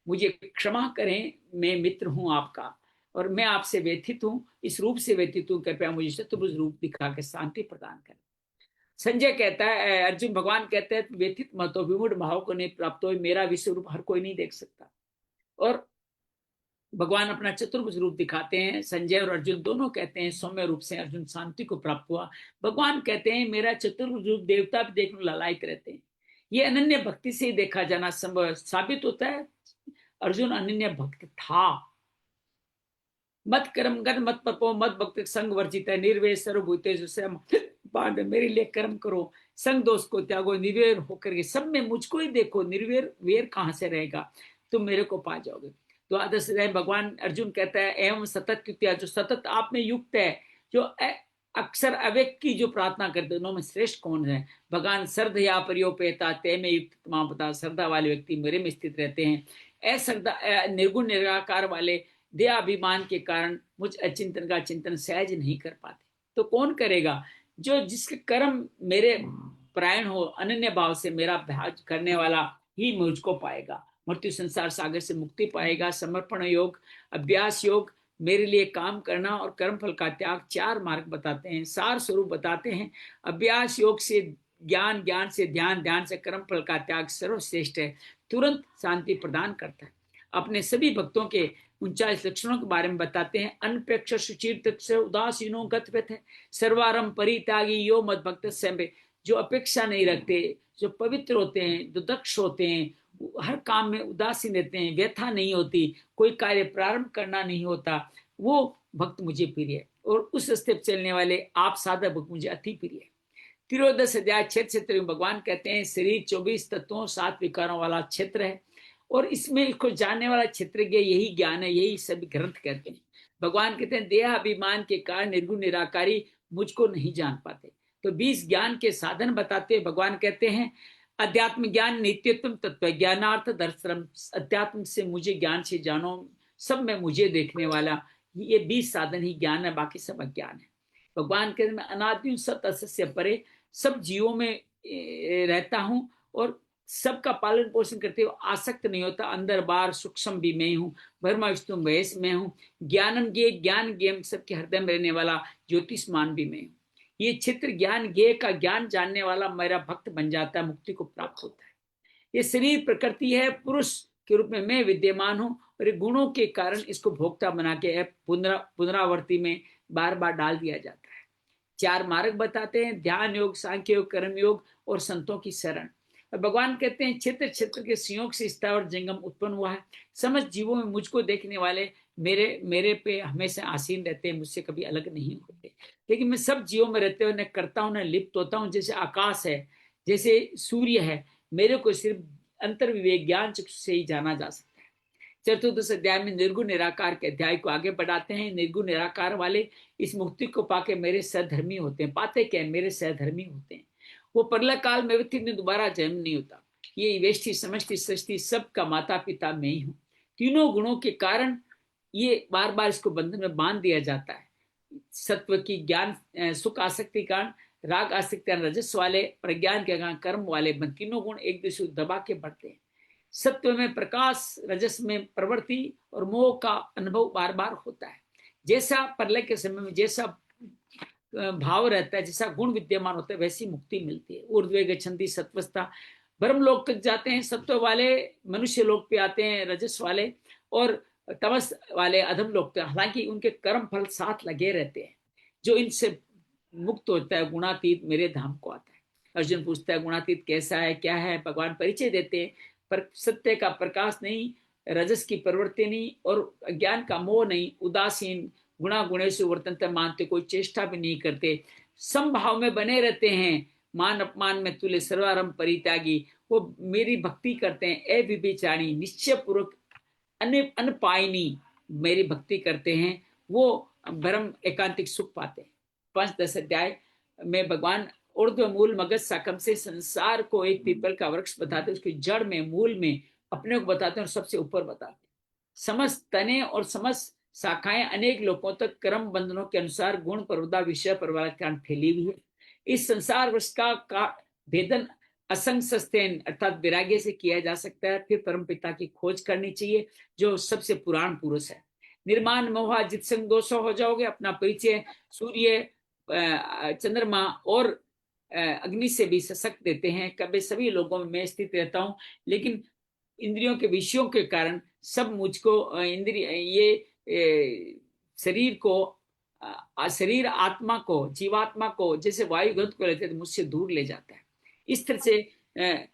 मुझे क्षमा करें, मैं मित्र हूं आपका और मैं आपसे व्यथित हूं, इस रूप से व्यथित हूं, कृपया मुझे चतुर्भुज रूप दिखा के शांति प्रदान करें। संजय कहता है, अर्जुन भगवान कहते हैं व्यथित मत हो, विमूढ़ भाव को नहीं प्राप्त हो, मेरा विश्व रूप हर कोई नहीं देख सकता। और भगवान अपना चतुर्भुज रूप दिखाते हैं। संजय और अर्जुन दोनों कहते हैं सौम्य रूप से अर्जुन शांति को प्राप्त हुआ। भगवान कहते हैं मेरा चतुर्भुज रूप देवता भी देखने लायक रहते हैं। ये अनन्य भक्ति से ही देखा जाना संभव साबित होता है। अर्जुन अनन्य भक्त था। मत कर्म गण मत पपो मत भक्त संग वर्जित है, निर्वेर सर्वभूतेषु पांडव, मेरे लिए कर्म करो, संग दोष को त्यागो, निर्वेर होकर के सब में मुझको ही देखो, निर्वेर वेर कहां से रहेगा, तुम मेरे को पा जाओगे। तो आदर्श भगवान अर्जुन कहता है एवं सतत कृत्या, जो सतत आप में युक्त है, जो अक्सर अव्यक्त की जो प्रार्थना करते दोनों में श्रेष्ठ कौन है। भगवान श्रद्धा परियोपेता ते में युक्त तमाम पता, श्रद्धा वाले व्यक्ति मेरे में स्थित रहते हैं। अश्रद्धा निर्गुण निराकार वाले देहाभिमान के कारण मुझ अचिंतन का चिंतन सहज नहीं कर पाते। तो कौन करेगा, जो जिसके कर्म मेरे प्रायण हो, अनन्य भाव से मेरा अभ्यास करने वाला ही मुझको पाएगा, मृत्यु संसार सागर से मुक्ति पाएगा। समर्पण योग, अभ्यास योग, मेरे लिए काम करना और कर्म फल का त्याग, 4 मार्ग बताते हैं, सार स्वरूप बताते हैं। अभ्यास योग से ज्ञान, ज्ञान से ध्यान, ध्यान से कर्म फल का त्याग सर्वश्रेष्ठ है, तुरंत शांति प्रदान करता है। अपने सभी भक्तों के 39 लक्षणों के बारे में बताते हैं। अनपेक्ष सुचिर से उदासीनो गतव्यथ है सर्वारम परित्यागी यो मद भक्त सेम्बे, जो अपेक्षा नहीं रखते, जो पवित्र होते हैं, जो दक्ष होते हैं, हर काम में उदासीन रहते हैं, व्यथा नहीं होती, कोई कार्य प्रारंभ करना नहीं होता, वो भक्त मुझे प्रिय है। और उस स्टेप चलने वाले आप साधक भक्त मुझे अति प्रिय है। 13 अध्याय 6 क्षेत्र में भगवान कहते हैं शरीर 24 तत्वों 7 विकारों वाला क्षेत्र है, और इसमें इसको जानने वाला क्षेत्रज्ञ यही ज्ञान है, यही सभी ग्रंथ कहते हैं। भगवान कहते हैं देह अभिमान के कारण निर्गुण निराकारी मुझको नहीं जान पाते। तो 20 ज्ञान के साधन बताते हैं। भगवान कहते हैं अध्यात्म ज्ञान, नित्यत्व, तत्व ज्ञानार्थ, दर्शन। अध्यात्म से मुझे ज्ञान से जानो, सब में मुझे देखने वाला, ये 20 साधन ही ज्ञान है, बाकी सब अज्ञान है। भगवान कहते हैं मैं अनादि सत असस्य परे, सब जीवों में रहता हूं और सबका पालन पोषण करते हुए आसक्त नहीं होता, अंदर बाहर सूक्ष्म भी मैं हूँ, ब्रह्म विष्णु महेश मैं हूँ, ज्ञानम ज्ञे ज्ञान ज्ञेम, सबके हृदय में रहने वाला ज्योतिषमान भी मैं हूँ। ये चित्र ज्ञान ज्ञे का ज्ञान जानने वाला मेरा भक्त बन जाता है, मुक्ति को प्राप्त होता है। ये शरीर प्रकृति है, पुरुष के रूप में मैं विद्यमान हूँ, और गुणों के कारण इसको भोक्ता बना के पुनरावर्ती में बार बार डाल दिया जाता है। 4 मार्ग बताते हैं, ध्यान योग, सांख्य योग, कर्म योग और संतों की शरण। भगवान कहते हैं क्षेत्र क्षेत्र के संयोग से स्थावर जंगम उत्पन्न हुआ है। समस्त जीवों में मुझको देखने वाले मेरे पे हमेशा आसीन रहते हैं, मुझसे कभी अलग नहीं होते। लेकिन मैं सब जीवों में रहते हुए न करता हूँ न लिप्त होता हूँ। जैसे आकाश है, जैसे सूर्य है, मेरे को सिर्फ अंतर विवेक ज्ञान चक्षु से ही जाना जा सकता है। 14 अध्याय में निर्गुण निराकार के अध्याय को आगे बढ़ाते हैं। निर्गुण निराकार वाले इस मुक्ति को पाके मेरे सहधर्मी होते हैं। पाते क्या, मेरे सहधर्मी होते हैं। वो परलय काल में व्यक्ति ने दोबारा जन्म नहीं होता। ये वेष्टि समष्टि सृष्टि सबका माता पिता मैं ही हूँ। तीनों गुणों के कारण ये बार बार इसको बंधन में बांध दिया जाता है। सत्व की ज्ञान सुख आसक्ति कारण, राग आसक्ति रजस वाले, प्रज्ञान के कारण कर्म वाले, तीनों गुण एक दूसरे को दबा के बढ़ते हैं। सत्व में प्रकाश, रजस में प्रवृत्ति और मोह का अनुभव बार बार होता है। जैसा प्रलय के समय में जैसा भाव रहता है, जैसा गुण विद्यमान होता है, वैसी मुक्ति मिलती है। ऊर्ध्वे गच्छन्ति सत्वस्था, ब्रह्म लोक तक जाते हैं सत्व वाले, मनुष्य लोक पे आते हैं रजस वाले, और तमस वाले अधम लोक पे। हालांकि उनके कर्म फल साथ लगे रहते हैं। जो इनसे मुक्त होता है गुणातीत मेरे धाम को आता है। अर्जुन पूछता है गुणातीत कैसा है, क्या है? भगवान परिचय देते हैं, पर सत्य का प्रकाश नहीं, रजस की प्रवृत्ति नहीं, और ज्ञान का मोह नहीं, उदासीन, गुणा गुणेषु वर्तन्ते, मानते, कोई चेष्टा भी नहीं करते, समभाव में बने रहते हैं, मान अपमान में तुल्य, सर्वारम परित्यागी। वो मेरी भक्ति करते हैं, अव्यभिचारिणी, निश्चय पूर्वक, अनपायनी मेरी भक्ति करते हैं, वो ब्रह्म एकांतिक सुख पाते हैं। 5-10 अध्याय में भगवान ऊर्ध्व मूल मगज साकम से संसार को एक पीपल का वृक्ष बताते, उसकी जड़ में, मूल में अपने को बताते हैं और सबसे ऊपर बताते हैं। समस्त तने और समस्त शाखाएं अनेक लोगों तक कर्म बंधनों के अनुसार गुण परवदा विषय पर फैली हुई है। इस संसार वृक्ष का भेदन असंग सस्तेन अर्थात वैराग्य से किया जा सकता है। फिर परम पिता की खोज करनी चाहिए, जो सबसे पुराण पुरुष है। निर्माण मोहा जित संग दोषो हो जाओगे। अपना परिचय सूर्य, चंद्रमा और अग्नि से भी सशक्त देते हैं। कभी सभी लोगों में मैं स्थित रहता हूँ, लेकिन इंद्रियों के विषयों के कारण सब मुझको इंद्रिय, ये शरीर को, शरीर आत्मा को, जीवात्मा को जैसे वायु गंध को लेते हैं, मुझसे दूर ले जाता है। इस तरह से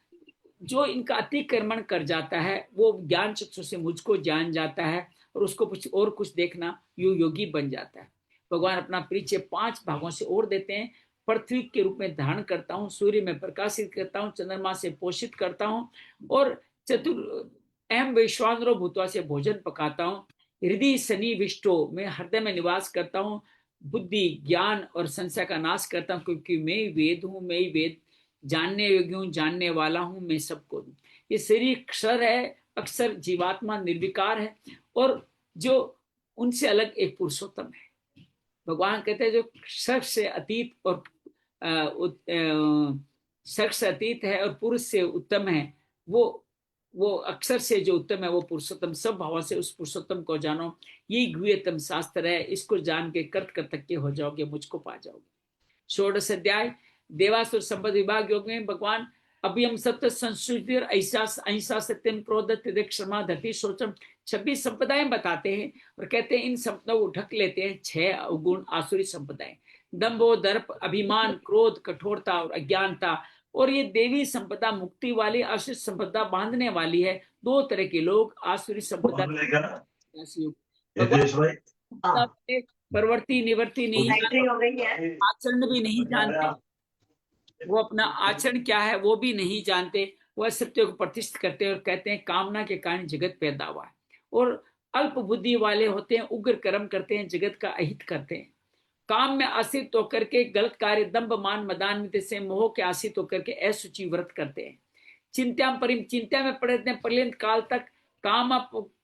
जो इनका अतिक्रमण कर जाता है, वो ज्ञान चक्षु से मुझको जान जाता है, और उसको कुछ देखना योगी बन जाता है। भगवान अपना परिचय 5 भागों से और देते हैं। पृथ्वी के रूप में धारण करता हूँ, सूर्य में प्रकाशित करता हूँ, चंद्रमा से पोषित करता हूँ, और अहम वैश्वानरो भूतवा से भोजन पकाता हूँ। हृदय शनि विष्टो, मैं हृदय में निवास करता हूँ। बुद्धि, ज्ञान और संशय का नाश करता हूँ, क्योंकि मैं वेद हूँ, मैं ही वेद जानने योग्य हूँ, जानने वाला हूँ, मैं सबको दूँ। ये शरीर क्षर है, अक्सर जीवात्मा निर्विकार है, और जो उनसे अलग एक पुरुषोत्तम है। भगवान कहते हैं जो क्षर से अतीत और क्षर से अतीत है और पुरुष से उत्तम है, वो अक्षर से जो उत्तम है वो पुरुषोत्तम। सब भावों से उस पुरुषोत्तम को जानो, यही गुह्यतम शास्त्र है। इसको जान के कृतकृतज्ञ हो जाओगे, मुझको पा जाओगे। 16 अध्याय देवासुर संपद विभाग योग में भगवान अभी हम सत्य संस्कृति और ऐसा अहिंसा सत्यम क्रोध तितिक्षमा क्षमा धति शौचम 26 संपदाएं बताते हैं और कहते हैं इन संपदाओं को ढक लेते हैं 6 अवगुण आसुरी संपदाएं, दंभो दर्प अभिमान क्रोध कठोरता और अज्ञानता। और ये देवी संपदा मुक्ति वाली, आसुरी संपदा बांधने वाली है। दो तरह के लोग, आसुरी संपदा भगवान प्रवृत्ति निवृत्ति नहीं जानते, आचरण भी नहीं जानते, वो अपना आचरण क्या है वो भी नहीं जानते। वह सत्य को प्रतिष्ठित करते हैं और कहते हैं कामना के कारण जगत पैदा हुआ है। और अल्प बुद्धि वाले होते हैं, उग्र कर्म करते हैं, जगत का अहित करते हैं। काम में आसित होकर के गलत कार्य दंभ मान मदान्वित से मोह के आसित होकर के असुचि व्रत करते हैं। चिंता में पड़े रहते हैं पर्यंत काल तक। काम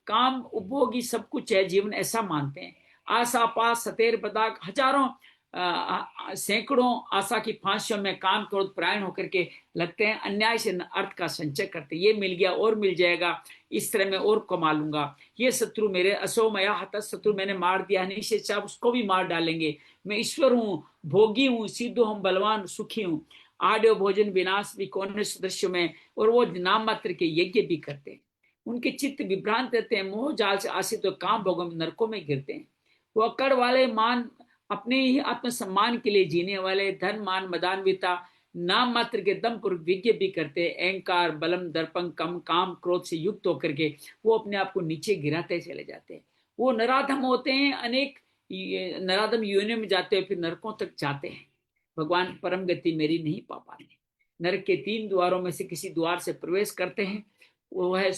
काम उपभोगी सब कुछ है जीवन, ऐसा मानते हैं। आशा पास सतेर पदाक हजारों सैकड़ों आशा की फांसियों में काम क्रोध प्रायण होकर के लगते हैं। अन्याय से अर्थ का संचय करते, ये मिल गया और मिल जाएगा, इस तरह मैं और कमा लूंगा। ये शत्रु मेरे असोमया हत, शत्रु मैंने मार दिया, निश्चय चाह उसको भी मार डालेंगे। मैं ईश्वर हूँ, भोगी हूँ, सिद्ध हूँ, बलवान सुखी हूँ। आड्यो भोजन विनाश भी कौन सदृश्य में। और वो नाम मात्र के यज्ञ भी करते हैं। उनके चित्त विभ्रांत रहते हैं, मोह जाल से आसित तो काम भोगों में नरकों में गिरते हैं। वो अकड़ वाले मान अपने ही आत्मसम्मान के लिए जीने वाले, धन मान मदान्विता, नाम मात्र के दम पर विज्ञ भी करते, अहंकार बलम दर्पण कम काम क्रोध से युक्त होकर के वो अपने आप को नीचे गिराते चले जाते हैं। वो नराधम होते हैं, अनेक नराधम योनियों में जाते हैं, फिर नरकों तक जाते हैं। भगवान परम गति मेरी नहीं पा पाते। नरक के 3 द्वारों में से किसी द्वार से प्रवेश करते हैं, वो है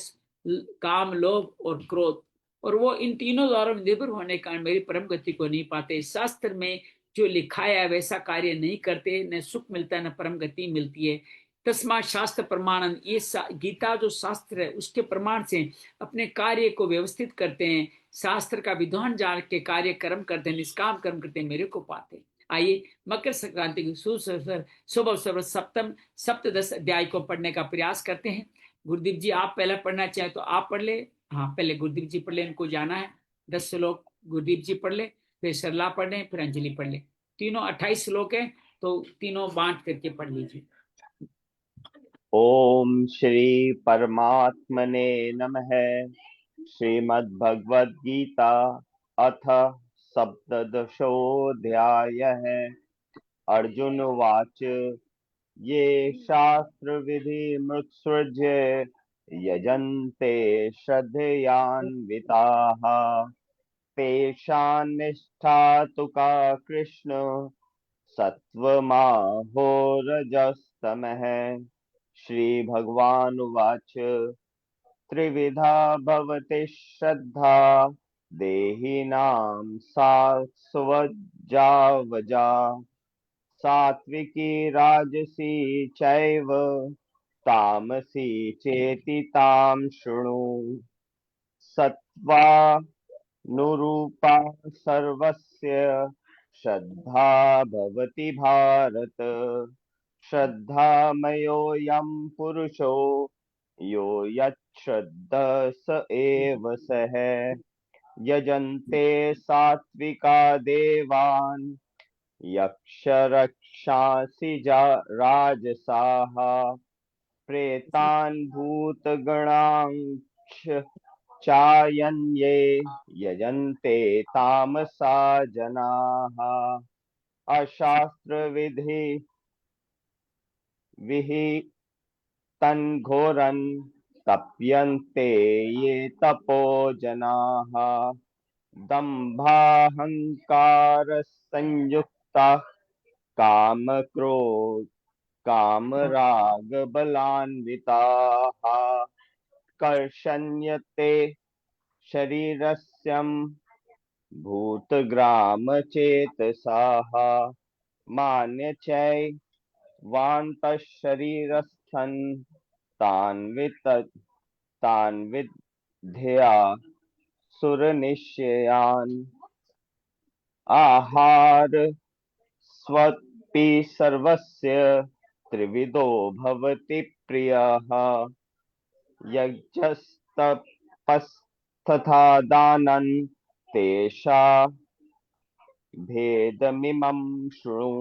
काम लोभ और क्रोध। और वो इन तीनों द्वारों में निर्भर होने के कारण मेरी परम गति को नहीं पाते। शास्त्र में जो लिखा है वैसा कार्य नहीं करते, न सुख मिलता है न परम गति मिलती है। तस्मात् शास्त्र प्रमाणन, ये गीता जो शास्त्र है उसके प्रमाण से अपने कार्य को व्यवस्थित करते हैं। शास्त्र का विद्वान जान के कार्य कर्म करते हैं, निष्काम कर्म करते हैं, मेरे को पाते। आइए मकर संक्रांति के शुभ अवसर सप्तम सप्तदश अध्याय को पढ़ने का प्रयास करते हैं। गुरुदीप जी आप पहले पढ़ना चाहें तो आप पढ़ ले। हाँ पहले गुरुदीप जी पढ़ ले, इनको जाना है। 10 श्लोक गुरुदीप जी पढ़ ले, फिर सरला पढ़ ले, फिर अंजलि पढ़ ले। तीनों 28 श्लोक है, तो तीनों बांट करके पढ़ लीजिए। ओम श्री परमात्मने नमः। श्रीमद्भगवद गीता अथ सप्तदशोऽध्यायः। अर्जुन उवाच ये शास्त्र विधि मृत्सृज्य यजन्ते श्रद्धयान्विताः तेषां निष्ठा तु का कृष्ण सत्त्वमाहोरजस्तमः। श्री भगवानुवाच त्रिविधा भवति श्रद्धा देहिनां सा स्वभावजा सात्विकी राजसी चैव तामसी चेति तां शृणु। सत्त्वानुरूपा सर्वस्य श्रद्धा भवति भारत। श्रद्धामयोऽयं पुरुषो यो यच्छ्रद्धः स एव सः। यजन्ते सात्विका देवान् यक्षरक्षांसि राजसाः प्रेतान् भूतगणांश्च चायन्ये यजन्ते तामसा जनाः। अशास्त्रविधि विहितं घोरं तप्यन्ते ये तपो जनाः दम्भाहंकारसंयुक्ताः कामरागबलान्विताः कर्षण्यते शरीरस्यं भूतग्रामचेतसाः मान्यचैवान्तः शरीरस्थं तान् विद्या सुरनिश्चयान्। आहार स्वपि सर्वस्य त्रिविधो भवति प्रियः यज्ञस्तपस्तथा दानं तेषां भेदमिमं शृणु।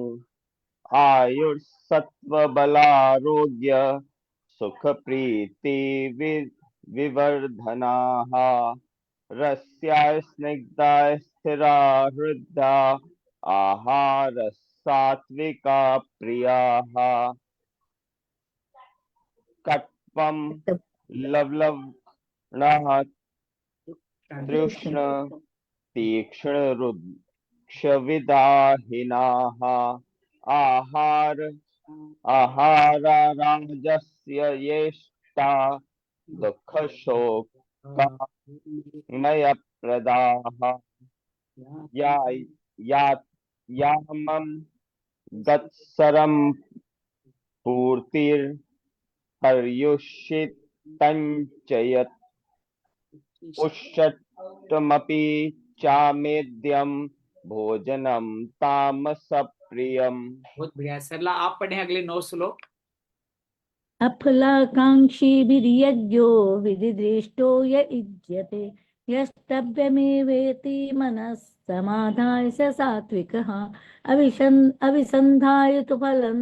आयुर्सत्त्वबलारोग्य सुखप्रीति विवर्धनाः रस्या स्निग्धा स्थिरा हृदा आहार सात्विका प्रियाः कट्वं लवलवणः तृष्ण तीक्ष्णरुक्षविदाहिनाः आहाराराजस्य येष्टा दुःखशोकमयप्रदाः या या यामं गत्सरं पूर्तिर्हर्युषितं च यत् उषट्टमपि चामेद्यं भोजनं तामसप्रियम्। बहुत बढ़िया। सरला आप पढ़े अगले 9 श्लोक। अफलाकांक्षी विर्यज्ञो विधिदृष्टो य इज्यते यस्तव्यमेवेति मनः समाधाय स सात्विकः अभिसन्धाय तु फलं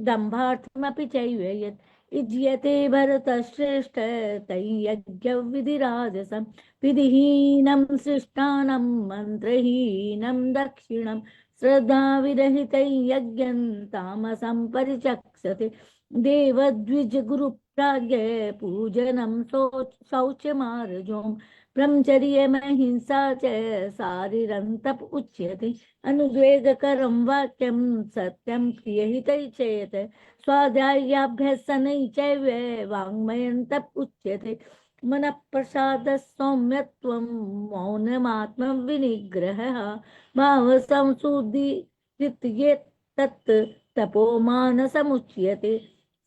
दम्भार्थमपि चैव यत् इज्यते भरतश्रेष्ठ तय्यज्ञविधिराजसं विधिहीनं सृष्टानं मन्त्रहीनं दक्षिणं श्रद्धाविरहितं यज्ञं तामसं परिचक्षते देवद्विज गुरुप्राज्ञ पूजनं शौचमार्जों ब्रह्मचर्यमहिंसा च शारीरन्तप उच्यते अनुद्वेगकरं वाक्यं सत्यं प्रियहितै चेत् स्वाध्यायाभ्यसनै चैव वाङ्मयन्तप उच्यते मनः प्रसाद सौम्यत्वं मौनमात्मविनिग्रहः भावसंशुद्धिरित्येत् तत् तपोमानसमुच्यते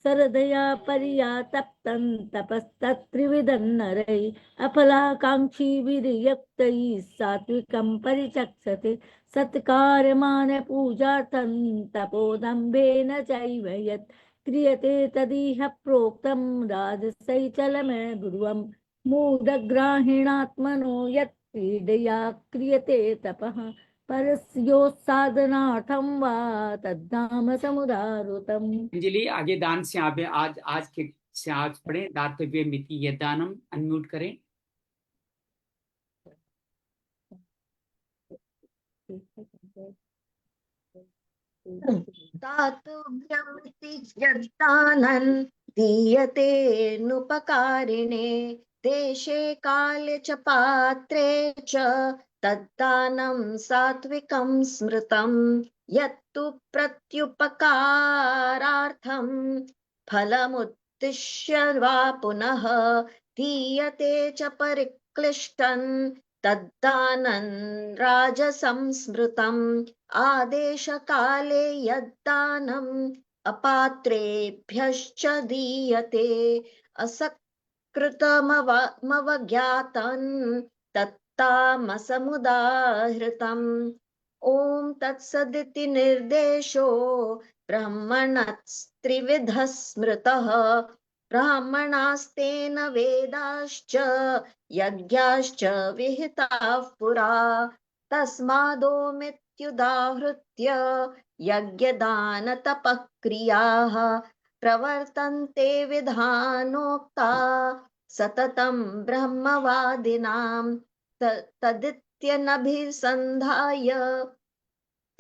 सरदया पर्यातप्तं तपस्तत्त्रिविधं नरैः अफलाकाङ्क्षी विर्यक्तैः सात्विकं परिचक्षते सत्कारमान पूजार्थं तपोदम्भेन चैव यत् क्रियते तदिह प्रोक्तं राजसैचलमय गुरुवं मूढग्राहिणात्मनो यत् पीडया क्रियते तपः परस्योत्साधनार्थं वा तद्धाम समुदारुतम्। अंजलि आगे दान से आप आज के से आज पढ़े दातव्य मिति यदानम। अनम्यूट करें। दातुभ्यमिति यद्दानं दीयते नुपकारिणे देशे काले च पात्रे च तद्दानं सात्विकं स्मृतं यत्तु प्रत्युपकारार्थं फलमुद्दिश्य वा पुनः दीयते च परिक्लिष्टं तद्दानं राजसंस्मृतम् आदेशकाले यद्दानम् अपात्रेभ्यश्च दीयते असकृतमवज्ञातं तत्तामसमुदाहृतम् ॐ तत्सदिति निर्देशो ब्रह्मणस्त्रिविधः स्मृतः ब्राह्मणास्तेन वेदाश्च यज्ञाश्च विहिताः पुरा तस्मादोमित्युदाहृत्य यज्ञदानतपक्रियाः प्रवर्तन्ते विधानोक्ता सततं ब्रह्मवादिनां तदित्यनभिसन्धाय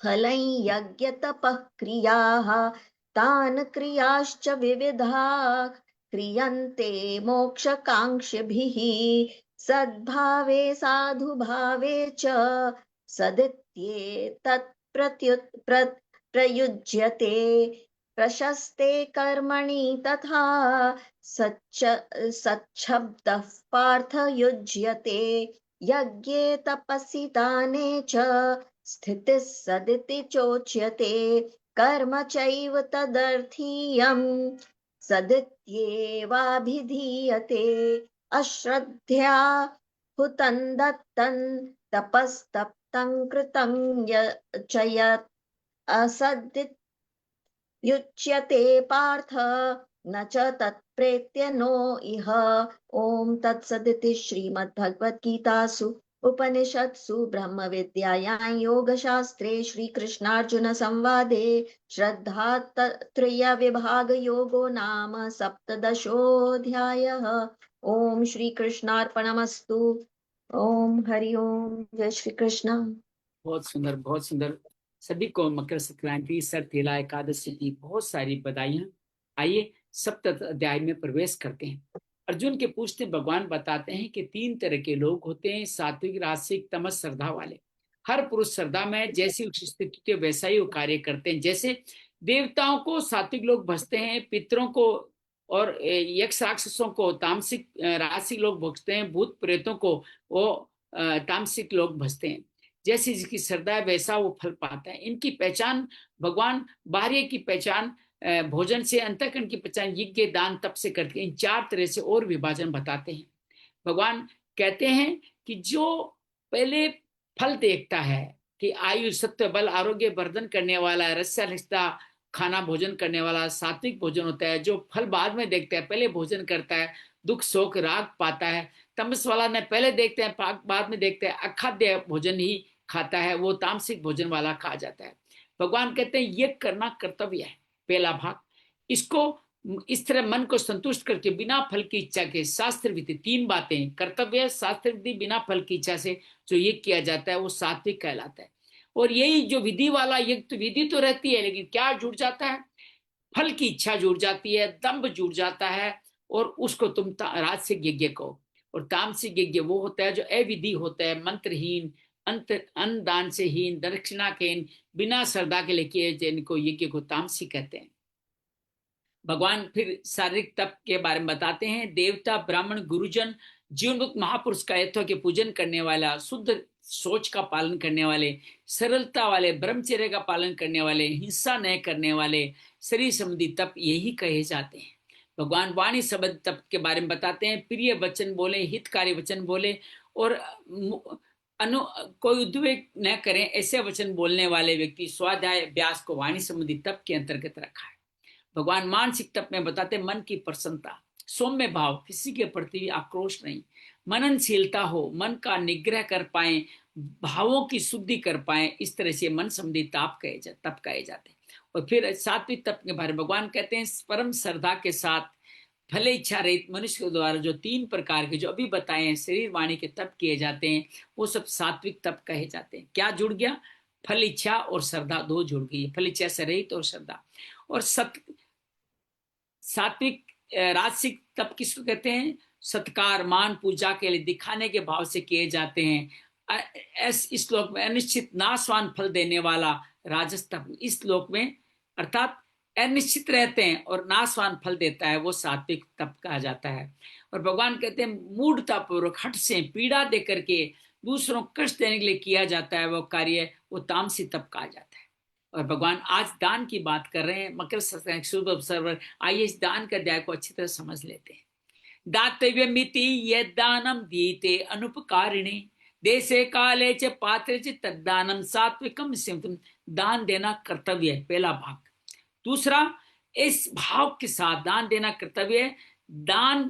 फलं यज्ञतपक्रियाः तान् क्रियाश्च विविधा क्रियन्ते मोक्षकाङ्क्षिभिः सद्भावे साधुभावे च सदित्येतत् प्रयुज्यते प्रशस्ते कर्मणि तथा सच्छब्दः पार्थ युज्यते यज्ञे तपसि दाने च स्थितिः सदिति चोच्यते कर्म चैव तदर्थीयं सदित्येवाभिधीयते अश्रद्धया हुतं दत्तं तपस्तप्तं कृतं च यत् असदित्युच्यते पार्थ न च तत्प्रेत्य नो इह। ओम तत्सदिति श्रीमद्भगवद्गीतासु उपनिषत्सु ब्रह्मविद्यायां योगशास्त्रे श्रीकृष्णार्जुन संवादे श्रद्धात्रय विभाग योगो नाम सप्तदशोऽध्यायः। ओम श्री कृष्णार्पणमस्तु। ओम हरि ओम। जय श्री कृष्ण। बहुत सुंदर, बहुत सुंदर। सभी को मकर संक्रांति, सरतीला एकादशी की बहुत सारी बधाइयां। आइए सप्तम अध्याय में प्रवेश करते हैं। अर्जुन के पूछते भगवान बताते हैं कि 3 तरह के लोग होते हैं, सात्विक, राजसिक, तमस, श्रद्धा वाले। हर पुरुष श्रद्धा में जैसी उसकी स्थिति वैसा ही वो कार्य करते हैं। जैसे देवताओं को सात्विक लोग भजते हैं, पितरों को और यक्ष राक्षसों को तामसिक राजसिक लोग भजते हैं, भूत प्रेतों को वो तामसिक लोग भजते हैं। जैसी जिसकी श्रद्धा है वैसा वो फल पाता है। इनकी पहचान भगवान बाहरी की पहचान भोजन से, अंतःकरण की पहचान यज्ञ, दान, तप से करते हैं। इन 4 तरह से और विभाजन बताते हैं। भगवान कहते हैं कि जो पहले फल देखता है कि आयु, सत्व, बल, आरोग्य वर्धन करने वाला, रस्यलता खाना भोजन करने वाला सात्विक भोजन होता है। जो फल बाद में देखता है, पहले भोजन करता है, दुख शोक राग पाता है। तमस वाला ने पहले देखते हैं, बाद में देखते हैं, अखाद्य भोजन ही खाता है, वो तामसिक भोजन वाला खा जाता है। भगवान कहते हैं ये करना कर्तव्य है। पहला भाग, इसको इस तरह मन को संतुष्ट करके बिना फल की इच्छा के, शास्त्र विधि 3 बातें, कर्तव्य, शास्त्र विधि, बिना फल की इच्छा से जो ये किया जाता है वो सात्विक कहलाता है। और यही जो विधि वाला यज्ञ, तो विधि तो रहती है लेकिन क्या जुड़ जाता है? फल की इच्छा जुड़ जाती है, दंभ जुड़ जाता है, और उसको तुम राजसिक यज्ञ कहो। और तामसिक यज्ञ वो होता है जो अविधि होता है, मंत्रहीन, अन्न दान से हीन, दक्षिणा के हीन, बिना श्रद्धा के लिए किए जिनको यज्ञ को तामसिक कहते हैं। भगवान फिर शारीरिक तप के बारे में बताते हैं। देवता, ब्राह्मण, गुरुजन, जीवन मुक्त महापुरुष का यथों के पूजन करने वाला, शुद्ध सोच का पालन करने वाले, सरलता वाले, ब्रह्मचर्य का पालन करने वाले, हिंसा न करने वाले, शरीर संबंधी तप यही कहे जाते हैं। भगवान वाणी शब्द तप के बारे में बताते हैं। प्रिय वचन बोले, हितकारी वचन बोले, और कोई उद्वेग न करें ऐसे वचन बोलने वाले व्यक्ति स्वाध्याय अभ्यास को वाणी संबंधी तप के अंतर्गत रखा है। भगवान मानसिक तप में बताते मन की प्रसन्नता, सौम्य भाव, किसी के प्रति आक्रोश नहीं, मननशीलता हो, मन का निग्रह कर पाए, भावों की शुद्धि कर पाए, इस तरह से मन संबंधी तप कहे जाते हैं। और फिर सात्विक तप के बारे में भगवान कहते हैं परम श्रद्धा के साथ भले इच्छा रहित मनुष्य के द्वारा जो 3 प्रकार के जो अभी बताए हैं शरीर वाणी के तप किए जाते हैं, वो सब सात्विक तप कहे जाते हैं। क्या जुड़ गया? फल इच्छा और श्रद्धा 2 जुड़ गई। फल इच्छा से रहित और श्रद्धा। और सात्विक राजसिक तप किसको कहते हैं? सत्कार, मान, पूजा के लिए दिखाने के भाव से किए जाते हैं। इस श्लोक में अनिश्चित नाशवान फल देने वाला राजस तप, इस श्लोक में अर्थात अनिश्चित रहते हैं और नाशवान फल देता है, वो सात्विक तप कहा जाता है। और भगवान कहते हैं मूढ़ता पूर्वक, हठ से, पीड़ा दे करके दूसरों को कष्ट देने के लिए किया जाता है वो कार्य, वो तामसिक तप कहा जाता है। और भगवान आज दान की बात कर रहे हैं, मकर संक्रांति शुभ अवसर पर। आइए इस दान का अध्याय को अच्छी तरह समझ लेते हैं। दातव्यमिति यद्दानं दीयते अनुपकारिणे, देशे काले च पात्रे च तद्दानं सात्विकम सिंहम। दान देना कर्तव्य है, पहला भाग। दूसरा, इस भाव के साथ दान देना कर्तव्य है। दान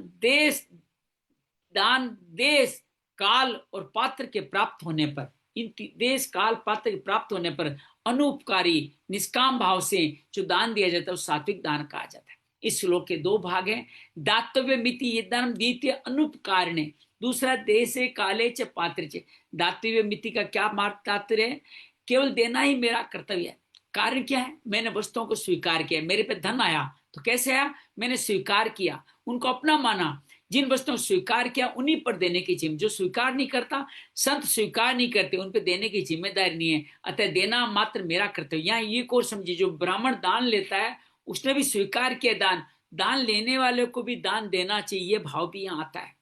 देश काल और पात्र के प्राप्त होने पर, इन देश काल पात्र के प्राप्त होने पर अनुपकारी निष्काम भाव से जो दान दिया जाता है वो सात्विक दान कहा जाता है। इस श्लोक के 2 भाग हैं। दातव्य मिति यद्दानं द्वितीय अनुपकारिणे, दूसरा देशे काले च पात्रे च। दातव्य मिति का क्या तात्पर्य है? केवल देना ही मेरा कर्तव्य है। कारण क्या है? मैंने वस्तुओं को स्वीकार किया, मेरे पे धन आया तो कैसे आया? मैंने स्वीकार किया, उनको अपना माना। जिन वस्तुओं को स्वीकार किया उन्हीं पर देने की जिम्मेदारी, जो स्वीकार नहीं करता, संत स्वीकार नहीं करते, उन पर देने की जिम्मेदारी नहीं है। अतः देना मात्र मेरा कर्तव्य। यहाँ ये को समझिए, जो ब्राह्मण दान लेता है उसने भी स्वीकार किया दान लेने वाले को भी दान देना चाहिए, भाव भी यहाँ आता है।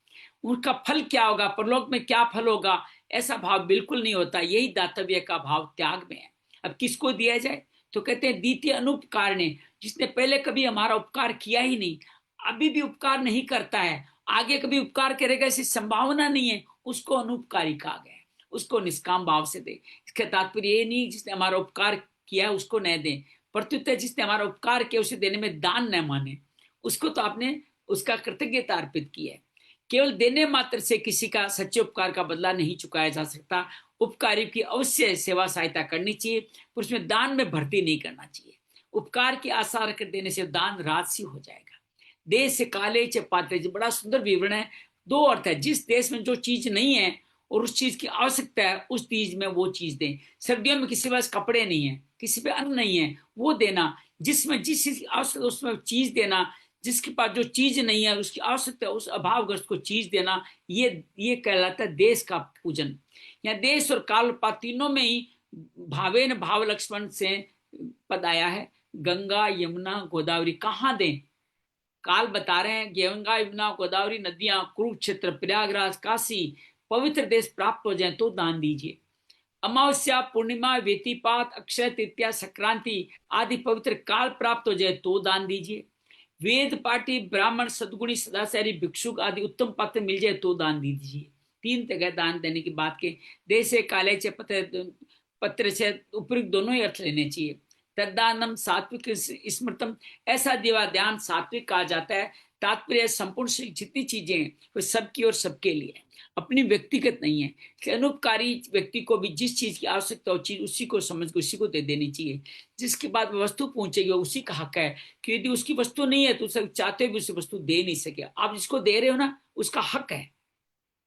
उनका फल क्या होगा, परलोक में क्या फल होगा, ऐसा भाव बिल्कुल नहीं होता। यही दातव्य का भाव त्याग में है। अब किसको दिया जाए? तो कहते हैं द्वितीय अनुपकार ने, जिसने पहले कभी हमारा उपकार किया ही नहीं, अभी भी उपकार नहीं करता है, आगे कभी उपकार करेगा ऐसी संभावना नहीं है, उसको अनुपकारी कहा गया है। उसको निष्काम भाव से दे। इसका तात्पर्य ये नहीं जिसने हमारा उपकार किया है उसको न दें, प्रत्युत जिसने हमारा उपकार किया उसे देने में दान न माने, उसको तो आपने उसका कृतज्ञता अर्पित की है। केवल देने मात्र से किसी का सच्चे उपकार का बदला नहीं चुकाया जा सकता। उपकारी की अवश्य सेवा सहायता करनी चाहिए, पर उसमें दान में भर्ती नहीं करना चाहिए। उपकार की आशा रखकर देने से दान राजसी हो जाएगा। देश से काले च पात्रे, बड़ा सुंदर विवरण है। दो अर्थ है, जिस देश में जो चीज नहीं है और उस चीज की आवश्यकता है उस चीज में वो चीज दें। सर्दियों में किसी के पास कपड़े नहीं है, किसी पे अन्न नहीं है, वो देना। जिसमें जिस चीज की आवश्यकता उसमें चीज देना। जिसके पास जो चीज नहीं है उसकी आवश्यकता है, उस अभावग्रस्त को चीज देना, ये कहलाता है देश का पूजन। यहाँ देश और काल तीनों में ही भावेन भाव लक्ष्मण से पद आया है। गंगा यमुना गोदावरी कहाँ दें? काल बता रहे हैं गंगा यमुना गोदावरी नदियां, कुरुक्षेत्र, प्रयागराज, काशी पवित्र देश प्राप्त हो जाए तो दान दीजिए। अमावस्या, पूर्णिमा, व्यतिपात, अक्षय तृतीया, संक्रांति आदि पवित्र काल प्राप्त हो जाए तो दान दीजिए। वेद पाठी, ब्राह्मण, सद्गुणी, सदाचारी, भिक्षुक आदि उत्तम पात्र मिल जाए तो दान दीजिए। 3 जगह दान देने की बात के। देश से काले से पत्र से उपयुक्त दोनों ही अर्थ लेने चाहिए। तद्दानम सात्विक स्मृतम, ऐसा दिवा ध्यान सात्विक कहा जाता है। तात्पर्य संपूर्ण जितनी चीजें हैं वो सबकी और सबके लिए, अपनी व्यक्तिगत नहीं है। अनुपकारी व्यक्ति को भी जिस चीज की आवश्यकता हो चीज उसी को समझ के उसी को दे देनी चाहिए। जिसके बाद वस्तु पहुंचेगी उसी का हक है, कि यदि उसकी वस्तु नहीं है तो सब चाहते भी उसे वस्तु दे नहीं सके। आप जिसको दे रहे हो ना उसका हक है,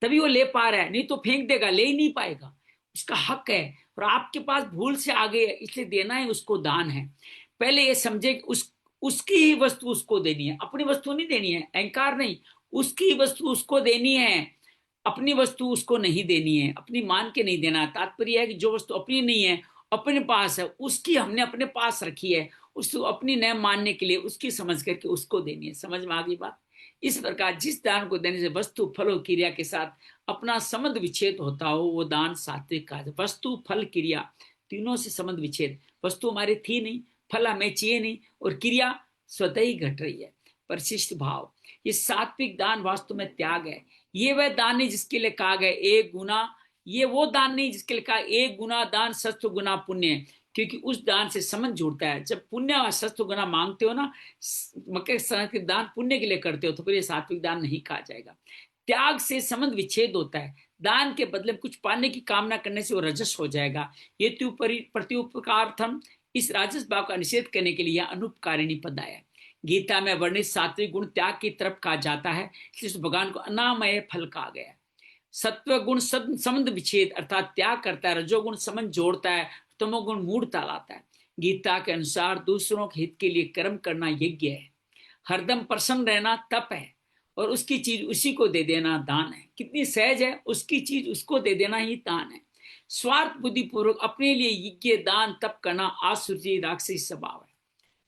तभी वो ले पा रहा है, नहीं तो फेंक देगा, ले ही नहीं पाएगा। उसका हक है और आपके पास भूल से आ गए इसलिए देना है, उसको दान है। पहले ये समझे कि उसकी ही वस्तु उसको देनी है, अपनी वस्तु नहीं देनी है, अहंकार नहीं। उसकी ही वस्तु उसको देनी है, अपनी वस्तु उसको नहीं देनी है, अपनी मान के नहीं देना। तात्पर्य है कि जो वस्तु अपनी नहीं है अपने पास है उसकी हमने अपने पास रखी है, उसको अपनी न मानने के लिए उसकी समझ करके उसको देनी है। समझ में आ गई बात? इस प्रकार जिस दान को देने से वस्तु फल और क्रिया के साथ अपना संबंध विच्छेद होता हो वो दान सात्विक कहा जाए। वस्तु फल क्रिया तीनों से संबंध विच्छेद। वस्तु हमारी थी नहीं, फल हमें चाहिए नहीं, और क्रिया स्वतः ही घट रही है। परिशिष्ट भाव, ये सात्विक दान वास्तव में त्याग है। ये वह दान नहीं जिसके लिए कहा गया 1 गुना, ये वो दान नहीं जिसके लिए कहा 1 गुना दान 700 गुना पुण्य, क्योंकि उस दान से संबंध जुड़ता है। जब पुण्य 700 गुना मांगते हो ना, मकर संक्रांति के दान पुण्य के लिए करते हो तो फिर ये सात्विक दान नहीं कहा जाएगा। त्याग से संबंध विच्छेद होता है। दान के बदले में कुछ पाने की कामना करने से वो रजस हो जाएगा। ये प्रत्युपकार्थम, इस राजस भाव का निषेध करने के लिए यह अनुपकारिणी पद आया। गीता में वर्णित सात्विक गुण त्याग की तरफ कहा जाता है, इसलिए भगवान को अनामय फल कहा गया। सत्व गुण संबंध विच्छेद अर्थात त्याग करता है, रजोगुण संबंध जोड़ता है, तमोगुण मूढ़ता लाता है। गीता के अनुसार दूसरों के हित के लिए कर्म करना यज्ञ है, हरदम प्रसन्न रहना तप है, और उसकी चीज उसी को दे देना दान है। कितनी सहज है, उसकी चीज उसको दे देना ही दान है। स्वार्थ बुद्धि पूर्वक अपने लिए यज्ञ दान तप करना आसुरी राक्षसी स्वभाव है।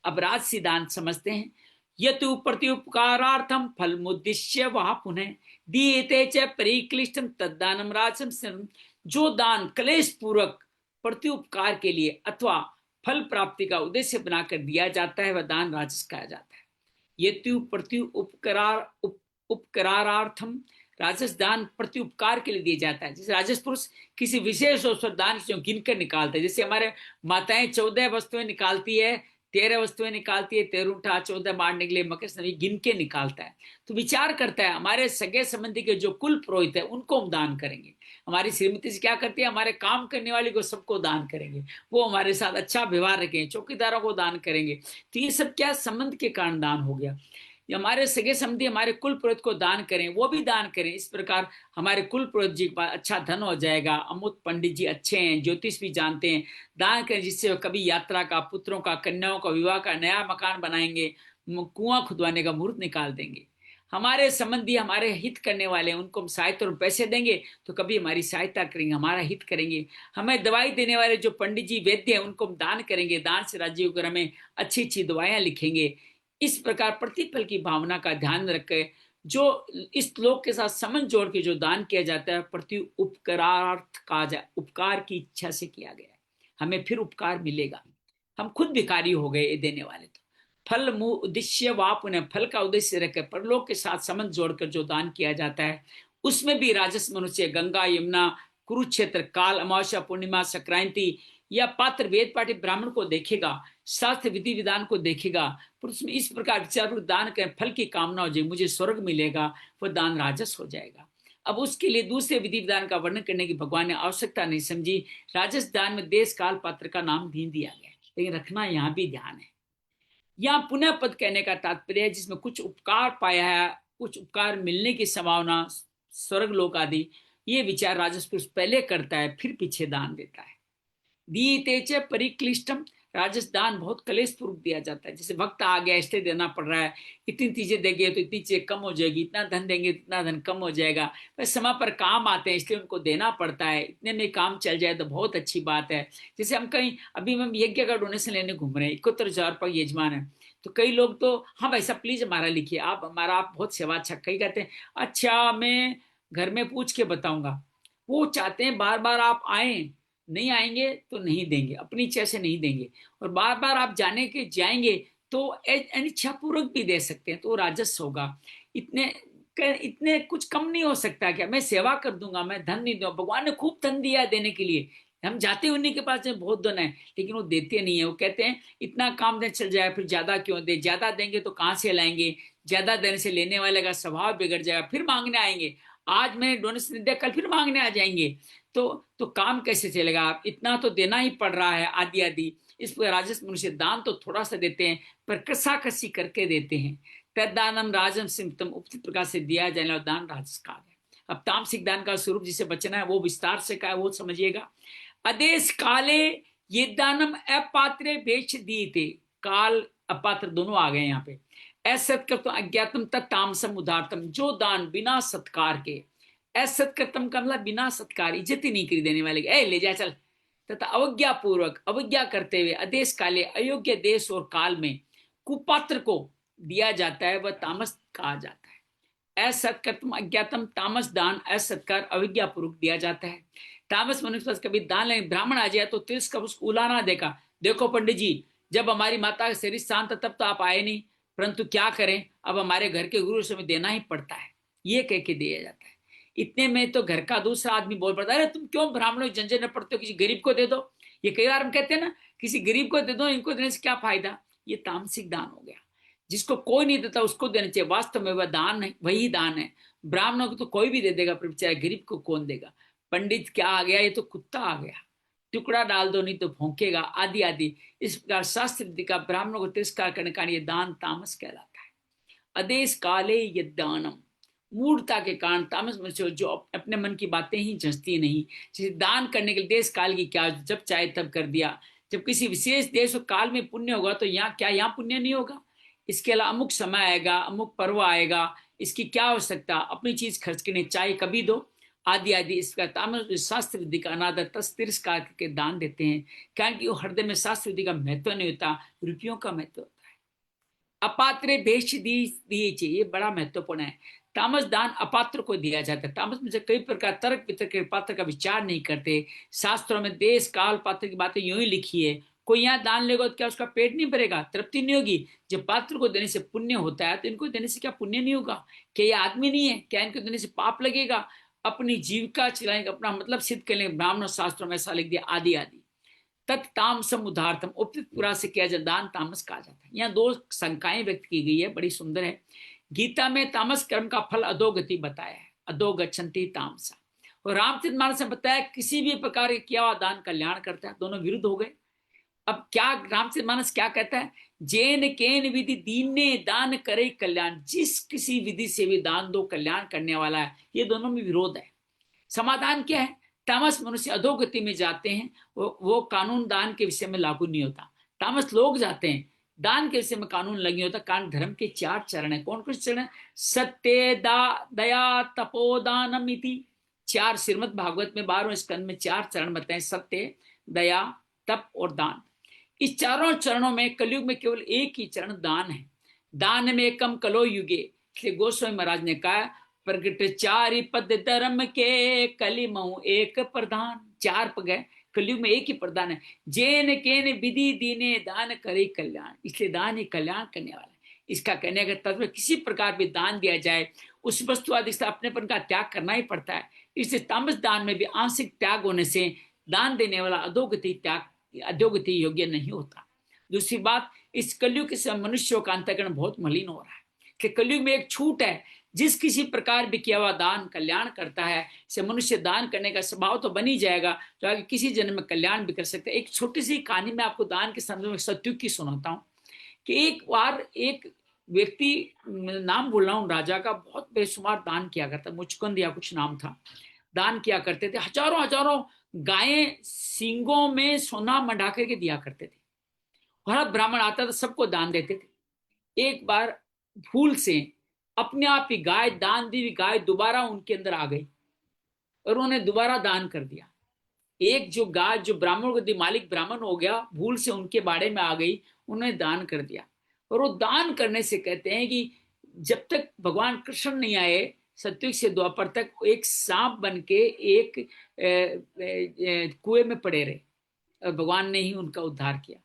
अब राजसी दान समझते हैं। यतु प्रत्युपकारार्थम फल मुद्दिश्य वह पुनः दीयते च परिक्लिष्टम तद्दानम राजसम, जो दान क्लेश पूर्वक प्रत्युपकार के लिए अथवा फल प्राप्ति का उद्देश्य बनाकर दिया जाता है वह दान राजस कहा जाता है। यतु उपकारार्थम, राजस दान प्रत्युपकार के लिए दिया जाता है। जैसे राजस पुरुष किसी विशेष अवसर दान गिनकर निकालते हैं। जैसे हमारे माताएं 14 वस्तुएं निकालती है, 13 वस्तुएं निकालती है, 13 उठा 14 बांटने के लिए मकर संक्रांति गिन के निकालता है। तो विचार करता है हमारे सगे संबंधी के जो कुल पुरोहित है उनको हम दान करेंगे। हमारी श्रीमती से क्या करती है, हमारे काम करने वाली को सबको दान करेंगे, वो हमारे साथ अच्छा व्यवहार रखेंगे, चौकीदारों को दान करेंगे। तो ये सब क्या संबंध के कारण दान हो गया। हमारे सगे संबंधी हमारे कुल पुरोहित को दान करें, वो भी दान करें। इस प्रकार हमारे कुल पुरोहित जी के पास अच्छा धन हो जाएगा। अमुत पंडित जी अच्छे हैं, ज्योतिष भी जानते हैं, दान करें, जिससे कभी यात्रा का, पुत्रों का, कन्याओं का विवाह का नया मकान बनाएंगे, कुआं खुदवाने का मुहूर्त निकाल देंगे। हमारे संबंधी हमारे हित करने वाले हैं, उनको हम सहायता और पैसे देंगे तो कभी हमारी सहायता करेंगे, हमारा हित करेंगे। हमें दवाई देने वाले जो पंडित जी वैद्य हैं उनको हम दान करेंगे, दान से राज्य होकर हमें अच्छी अच्छी दवाइयां लिखेंगे। इस प्रकार प्रतिफल की भावना का ध्यान रखें। जो इस श्लोक के साथ समझ जोड़ के जो दान किया जाता है प्रति उपकारार्थ कहा जाए, उपकार की इच्छा से किया गया है, हमें फिर उपकार मिलेगा। हम खुद भिखारी हो गए देने वाले। तो फल उद्देश्य वापुन, फल का उद्देश्य रखकर परलोक के साथ संबंध जोड़कर जो दान किया जाता है उसमें भी राजस मनुष्य, गंगा यमुना कुरुक्षेत्र, काल अमावस्या पूर्णिमा संक्रांति, या पात्र वेद पाठी ब्राह्मण को देखेगा, शास्त्र विधि विधान को देखेगा, पर उसमें इस प्रकार विचार दान करें फल की कामना हो जाए, मुझे स्वर्ग मिलेगा, वह दान राजस हो जाएगा। अब उसके लिए दूसरे विधि विधान का वर्णन करने की भगवान ने आवश्यकता नहीं समझी। राजस दान में देश काल पात्र का नाम नहीं दिया गया, लेकिन रखना यहाँ भी ध्यान है। यहाँ पुनः पद कहने का तात्पर्य है जिसमें कुछ उपकार पाया है, कुछ उपकार मिलने की संभावना, स्वर्ग लोक आदि, ये विचार राजस पुरुष पहले करता है, फिर पीछे दान देता है। दीते च परिक्लिष्टम, राजस दान बहुत कलेश पूर्वक दिया जाता है। जैसे वक्त आ गया इसलिए देना पड़ रहा है, इतनी चीजें देंगे तो इतनी चीजें कम हो जाएगी, इतना धन देंगे तो इतना धन कम हो जाएगा, बस समय पर काम आते हैं इसलिए उनको देना पड़ता है, इतने में काम चल जाए तो बहुत अच्छी बात है। जैसे हम कहीं अभी हम यज्ञ का डोनेशन लेने घूम रहे हैं, 71,000 रुपये यजमान है, तो कई लोग तो हाँ भाई साहब प्लीज हमारा लिखिए, आप हमारा, आप बहुत सेवा अच्छा, कई कहते हैं अच्छा मैं घर में पूछ के बताऊंगा। वो चाहते हैं बार बार आप आए, नहीं आएंगे तो नहीं देंगे, अपनी इच्छा से नहीं देंगे, और बार बार आप जाने के जाएंगे तो अनिच्छा पूर्वक भी दे सकते हैं, तो राजस्व होगा। इतने कुछ कम नहीं हो सकता क्या, मैं सेवा कर दूंगा, मैं धन नहीं दूंगा, भगवान ने खूब धन दिया है देने के लिए, हम जाते हैं उन्हीं के पास में बहुत धन है, लेकिन वो देते नहीं है। वो कहते हैं इतना काम दे चल जाए, फिर ज्यादा क्यों दे, ज्यादा देंगे तो कहाँ से लाएंगे, ज्यादा देने से लेने वाले का स्वभाव बिगड़ जाएगा, फिर मांगने आएंगे, आज मैंने डोनेशन दिया कल फिर मांगने आ जाएंगे, तो काम कैसे चलेगा, आप इतना तो देना ही पड़ रहा है आदि आदि। इस पर राजस मनुष्य दान तो थोड़ा सा देते हैं पर कसाकसी करके देते हैं। तदानम राजम सिमतम, उक्त प्रकार से दिया जाने वाला दान राजस का है। अब तामसिक दान का स्वरूप जिसे बचना है वो विस्तार से का है, वो समझिएगा। अदेश काले ये दानम अपात्रे बेच दिए थे, काल अपात्र दोनों आ गए यहाँ पे। असत्कृत अज्ञातम तत्तामसम उदारतम, जो दान बिना सत्कार के, असत्कृतम का मतलब बिना सत्कार, इज्जत ही नहीं करी देने वाले, ए ले जा चल, तथा अवज्ञा पूर्वक, अवज्ञा करते हुए, अदेश काले अयोग्य देश और काल में कुपात्र को दिया जाता है, वह तामस कहा जाता है। असत्कृतम अज्ञातम, तामस दान असत्कार अवज्ञा पूर्वक दिया जाता है। तामस मनुष्य पास कभी दान लेने ब्राह्मण आ जाए तो तिरस्कार उसको उलाना देगा, देखो पंडित जी जब हमारी माता का शरीर शांत था तब तो आप आए नहीं, परंतु क्या करें अब हमारे घर के गुरु से देना ही पड़ता है, ये कह के दिया जाता है। इतने में तो घर का दूसरा आदमी बोल पड़ता है, अरे तुम क्यों ब्राह्मणों की झंझट में पड़ते हो, किसी गरीब को दे दो। ये कई बार हम कहते हैं ना किसी गरीब को दे दो, इनको देने से क्या फायदा, ये तामसिक दान हो गया। जिसको कोई नहीं देता उसको देना चाहिए, वास्तव में वह दान है, वही दान है। ब्राह्मणों को तो कोई भी दे देगा पर बेचारे गरीब को कौन देगा। पंडित क्या आ गया, ये तो कुत्ता आ गया, टुकड़ा डाल दो नहीं तो भौंकेगा, आदि आदि। इस प्रकार शास्त्र विधि का ब्राह्मणों को तिरस्कार करने का ये दान तामस कहलाता है। अदेश काले ये दानम, मूर्खता के कारण तामस मनुष्य जो अपने मन की बातें ही जचती नहीं, जैसे दान करने के लिए देश काल की क्या, जब चाहे तब कर दिया। जब किसी विशेष देश और काल में पुण्य होगा तो यहाँ क्या, यहाँ पुण्य नहीं होगा, इसके अलावा अमुक समय आएगा, अमुक पर्व आएगा, इसकी क्या आवश्यकता, अपनी चीज खर्च करने चाहे कभी दो, आदि आदि। इसका तामस शास्त्र विधि का अनादर तिरस्कार करके दान देते हैं, क्योंकि वो हृदय में शास्त्र विधि का महत्व नहीं होता, रुपयों का महत्व होता है। अपात्रे भेष दिए चाहिए, ये बड़ा महत्वपूर्ण है। तामस दान अपात्र को दिया जाता है। तामस में से कई प्रकार तर्क वितर्क के पात्र का विचार नहीं करते। शास्त्रों में देश काल पात्र की बातें यूं ही लिखी है। कोई यहाँ दान लेगा तो क्या उसका पेट नहीं भरेगा, तृप्ति नहीं होगी। जब पात्र को देने से पुण्य होता है तो इनको देने से क्या पुण्य नहीं होगा, क्या ये आदमी नहीं है, क्या इनको देने से पाप लगेगा, अपनी जीविका चलाएंगे, अपना मतलब सिद्ध करेंगे, ब्राह्मण शास्त्रों में ऐसा लिख दिया, आदि आदि। तत्तामसम उदारतम, उपयुक्त पूरा से किया जाए दान तामस कहा जाता है। यहाँ दो शंकाएं व्यक्त की गई है, बड़ी सुंदर है। गीता में तामस कर्म का फल अधोगति बताया है, अधोगच्छन्ति तामसा, और रामचरितमानस में बताया किसी भी प्रकार के किया हुआ दान कल्याण करता है। दोनों विरुद्ध हो गए। अब क्या रामचरितमानस क्या कहता है, जैन केन विधि दीने दान करे कल्याण, जिस किसी विधि से भी दान दो कल्याण करने वाला है। ये दोनों में विरोध है। समाधान क्या है, तामस मनुष्य अधोगति में जाते हैं, वो कानून दान के विषय में लागू नहीं होता। तामस लोग जाते हैं, दान के विषय में कानून लगी होता। कारण धर्म के 4 चरण है। कौन कौन से चरण है, सत्य दया तपोदानम इति। 4 श्रीमद् भागवत में 12वें स्कंद में 4 चरण बताए, सत्य दया तप और दान। इस चारों चरणों में कलयुग में केवल एक ही चरण दान है। दान में एकम कलो युगे, इसलिए गोस्वामी महाराज ने कहा प्रगट 4 पद धर्म के, कलिमऊ एक प्रधान। 4 पद है, कलयुग में एक ही प्रधान है। जैन केन विधि दीने दान करे कल्याण, इसलिए दान ही कल्याण करने वाला है। इसका कहने का तत्व किसी प्रकार भी दान दिया जाए उस वस्तुवादी से अपनेपन का त्याग करना ही पड़ता है। इसलिए तामस दान में भी आंशिक त्याग होने से दान देने वाला अधोगति त्याग अधोगति योग्य नहीं होता। दूसरी बात, इस कलयुग के समय मनुष्यों का अंतःकरण बहुत मलिन हो रहा है कि कलयुग में एक छूट है, जिस किसी प्रकार भी किया हुआ दान कल्याण करता है। इसे मनुष्य दान करने का स्वभाव तो बन ही जाएगा, तो आगे किसी जन्म में कल्याण भी कर सकते हैं। एक छोटी सी कहानी में आपको दान के संदर्भ में सतयुग की सुनाता हूँ कि एक बार एक व्यक्ति, नाम बोल रहा हूँ राजा का, बहुत बेशुमार दान किया करता, मुचकुंद या कुछ नाम था, दान किया करते थे। हजारों हजारों गायें सींगों में सोना मंडा करके दिया करते थे। हर ब्राह्मण आता था, सबको दान देते थे। एक बार भूल से अपने आप ही गाय, दान दी हुई गाय दोबारा उनके अंदर आ गई और उन्होंने दोबारा दान कर दिया। एक जो गाय जो ब्राह्मण को दी, मालिक ब्राह्मण हो गया, भूल से उनके बाड़े में आ गई, उन्होंने दान कर दिया। और वो दान करने से कहते हैं कि जब तक भगवान कृष्ण नहीं आए, सतयुग से द्वापर तक, एक सांप बन के एक कुएं में पड़े रहे और भगवान ने ही उनका उद्धार किया।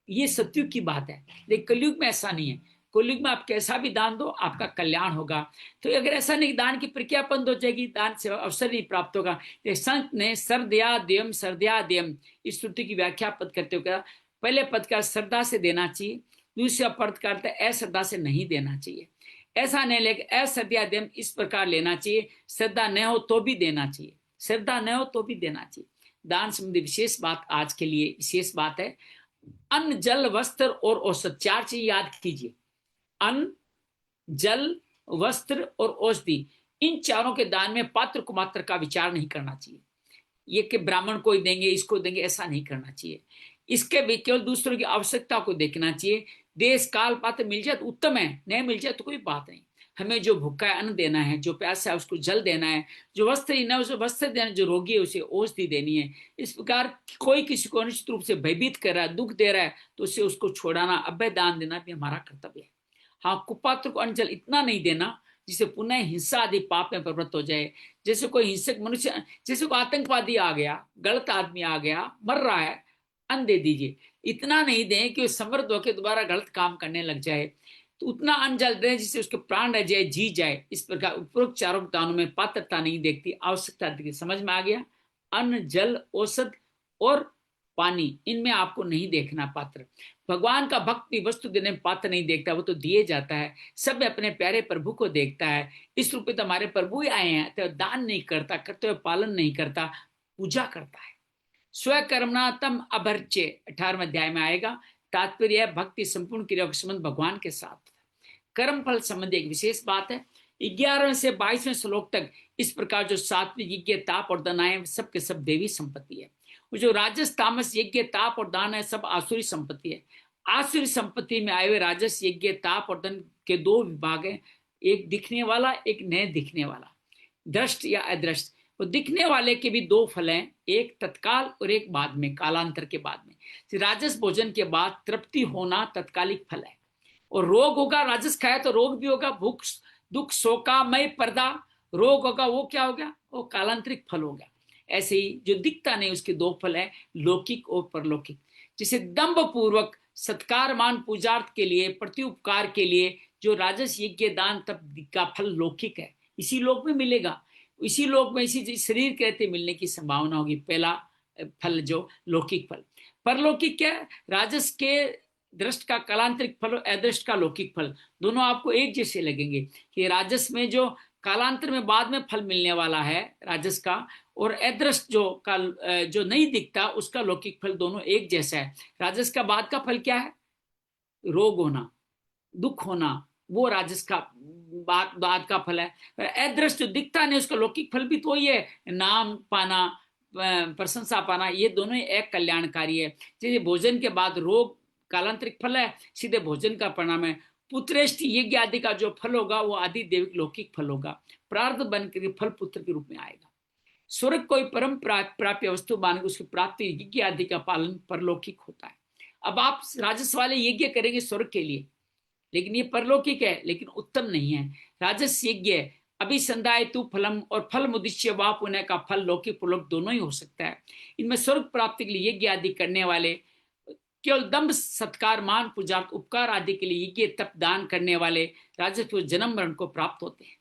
ये सतयुग की बात है, लेकिन कलयुग में ऐसा नहीं है। कलयुग में आप कैसा भी दान दो, आपका कल्याण होगा। तो अगर ऐसा नहीं, दान की प्रक्रिया बंद हो जाएगी, दान से अवसर नहीं प्राप्त होगा। संत ने सरदया देयम इस श्रुति की व्याख्या पद करते हुए कहा, पहले पद का श्रद्धा से देना चाहिए, दूसरा पद का अर्थ अश्रद्धा से नहीं देना चाहिए। ऐसा नहीं, लेकिन अश्रद्धा देयम इस प्रकार लेना चाहिए, श्रद्धा न हो तो भी देना चाहिए, श्रद्धा न हो तो भी देना चाहिए। दान संबंधी विशेष बात आज के लिए विशेष बात है। अन्न, जल, वस्त्र और औषध, चार चीज याद कीजिए। अन्न, जल, वस्त्र और औषधि, इन चारों के दान में पात्र कुमात्र का विचार नहीं करना चाहिए। ये कि ब्राह्मण को ही देंगे, इसको देंगे, ऐसा नहीं करना चाहिए। इसके भी केवल दूसरों की आवश्यकता को देखना चाहिए। देश काल पात्र मिल जाए तो उत्तम है, नहीं मिल जाए तो कोई बात नहीं। हमें जो भूखा है अन्न देना है, जो प्यासा है उसको जल देना है, जो वस्त्रहीन है उसे वस्त्र देना है, जो रोगी है उसे औषधि देनी है। इस प्रकार कोई किसी को निश्चित रूप से भयभीत कर रहा है, दुख दे रहा है, तो उसे उसको छोड़ाना, अभय दान देना भी हमारा कर्तव्य है। हाँ, कुपात्र को अन्न जल इतना नहीं देना जिसे पुनः हिंसा आदि पाप में प्रवृत्त हो जाए। जैसे कोई हिंसक मनुष्य, जैसे कोई आतंकवादी आ गया, गलत आदमी आ गया, मर रहा है, अन्न दे दीजिए। इतना नहीं दें कि वो समृद्ध होकर दोबारा गलत काम करने लग जाए, तो उतना अन्न जल दें जिससे उसके प्राण रह जाए, जी जाए। इस प्रकार उपरोक्त चारों दानों में पात्रता नहीं देखती, आवश्यकता देखती। समझ में आ गया? अन्न, जल, औषध और पानी, इनमें आपको नहीं देखना पात्र। भगवान का भक्त भी वस्तु देने में पात्र नहीं देखता, वो तो दिए जाता है। सब अपने प्यारे प्रभु को देखता है। इस रूप में तो हमारे प्रभु ही आए हैं, तो दान नहीं करता, कर्तव्य पालन नहीं करता, पूजा करता है। स्वकर्मणा तम अभर्च्य 18वें अध्याय में आएगा। तात्पर्य है भक्ति संपूर्ण क्रिया का संबंध भगवान के साथ। कर्म फल संबंधी एक विशेष बात है। 11वें से 22वें श्लोक तक इस प्रकार जो सात्विक यज्ञ, ताप और दान है, सब के सब देवी संपत्ति है। जो राजस तामस यज्ञ, ताप और दान है, सब आसुरी संपत्ति है। आसुरी संपत्ति में आए हुए राजस यज्ञ, ताप और दान के दो विभाग हैं, एक दिखने वाला, एक न दिखने वाला, दृष्ट या अदृष्ट। वो दिखने वाले के भी दो फल हैं, एक तत्काल और एक बाद में, कालांतर के बाद में। राजस भोजन के बाद तृप्ति होना तत्कालिक फल है, और रोग होगा, राजस खाया तो रोग भी होगा, भूख, दुख, शोकामय पर्दा, रोग होगा, वो क्या हो गया? वो कालांतरिक फल हो गया। ऐसे ही जो दिखता नहीं उसके दो फल है, लौकिक और परलौकिक। जिसे दंभ पूर्वक सत्कार मान पूजार्थ के लिए, प्रत्युपकार के लिए जो राजस यज्ञ दान तप का फल लौकिक है, इसी लोक में मिलेगा, इसी लोक में इसी शरीर के रहते मिलने की संभावना होगी। पहला फल जो लौकिक फल। परलौकिक क्या है? राजस के दृष्ट का कालांतरिक फल और अदृष्ट का लौकिक फल, दोनों आपको एक जैसे लगेंगे कि राजस में जो कालांतर में बाद में फल मिलने वाला है राजस का, और अदृष्ट जो नहीं दिखता उसका लौकिक फल, दोनों एक जैसा है। राजस का बाद का फल क्या है? रोग होना, दुख होना, वो राजस का बाद का फल है। अदृष्ट जो दिखता नहीं उसका लौकिक फल भी तो ही है, नाम पाना, प्रशंसा पाना, ये दोनों एक कल्याणकारी है। जैसे भोजन के बाद रोग कालांतरिक फल है, सीधे भोजन का परिणाम है। पुत्रेष्टि यज्ञ आदि का जो फल होगा वो आदि देविक लौकिक फल होगा, प्रार्थ बन के फल पुत्र के रूप में आएगा। स्वर्ग कोई परम प्राप्य वस्तु मान उसकी प्राप्ति यज्ञ आदि का पालन परलौकिक होता है। अब आप राजस वाले यज्ञ करेंगे स्वर्ग के लिए, लेकिन ये परलौकिक है, लेकिन उत्तम नहीं है। राजस यज्ञ अभिसंधाय तु फलम, और फल मुदिश्य वा पुण्य का फल लौकिक परलोक दोनों ही हो सकता है। इनमें स्वर्ग प्राप्ति के लिए यज्ञ आदि करने वाले, केवल दंभ सत्कार मान पूजा उपकार आदि के लिए यज्ञ तप दान करने वाले राजस को जन्म मरण को प्राप्त होते हैं।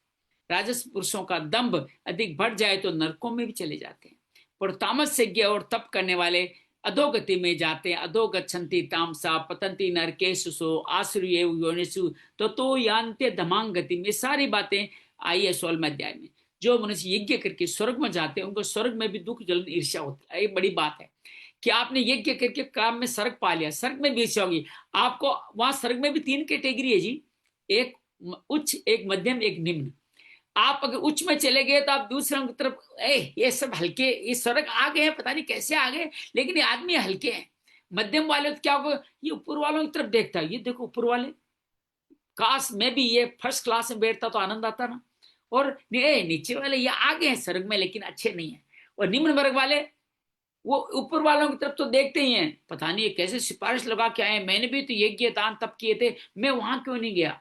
राजस पुरुषों का दंभ अधिक बढ़ जाए तो नरकों में भी चले जाते हैं। पर तामस यज्ञ और तप करने वाले अधोगति में जाते हैं। अधोगच्छन्ति तामसा पतन्ति नरकेषु आसुर्येव योनिषु ततो यान्ते धमांगति में सारी बातें आई है 16वें अध्याय में। जो मनुष्य यज्ञ करके स्वर्ग में जाते हैं उनको स्वर्ग में भी दुख जलन ईर्ष्या होती है। ये बड़ी बात है कि आपने यज्ञ करके काम में स्वर्ग पा लिया, स्वर्ग में भी ईर्ष्या होगी आपको। वहां स्वर्ग में भी 3 कैटेगरी है जी, एक उच्च, एक मध्यम, एक निम्न। आप अगर उच्च में चले गए तो आप दूसरे की तरफ ये सब हल्के, ये स्वर्ग आ गए हैं, पता नहीं कैसे आ गए, लेकिन ये आदमी हल्के हैं। मध्यम वाले तो क्या होगा, ये ऊपर वालों की तरफ देखता है, ये देखो ऊपर वाले, काश मैं भी ये फर्स्ट क्लास में बैठता तो आनंद आता ना। और नीचे वाले ये आ गए हैं स्वर्ग में लेकिन अच्छे नहीं है। और निम्न वर्ग वाले वो ऊपर वालों की तरफ तो देखते ही हैं, पता नहीं ये कैसे सिफारिश लगा के आए, मैंने भी तो यज्ञ दान तप किए थे, मैं वहां क्यों नहीं गया,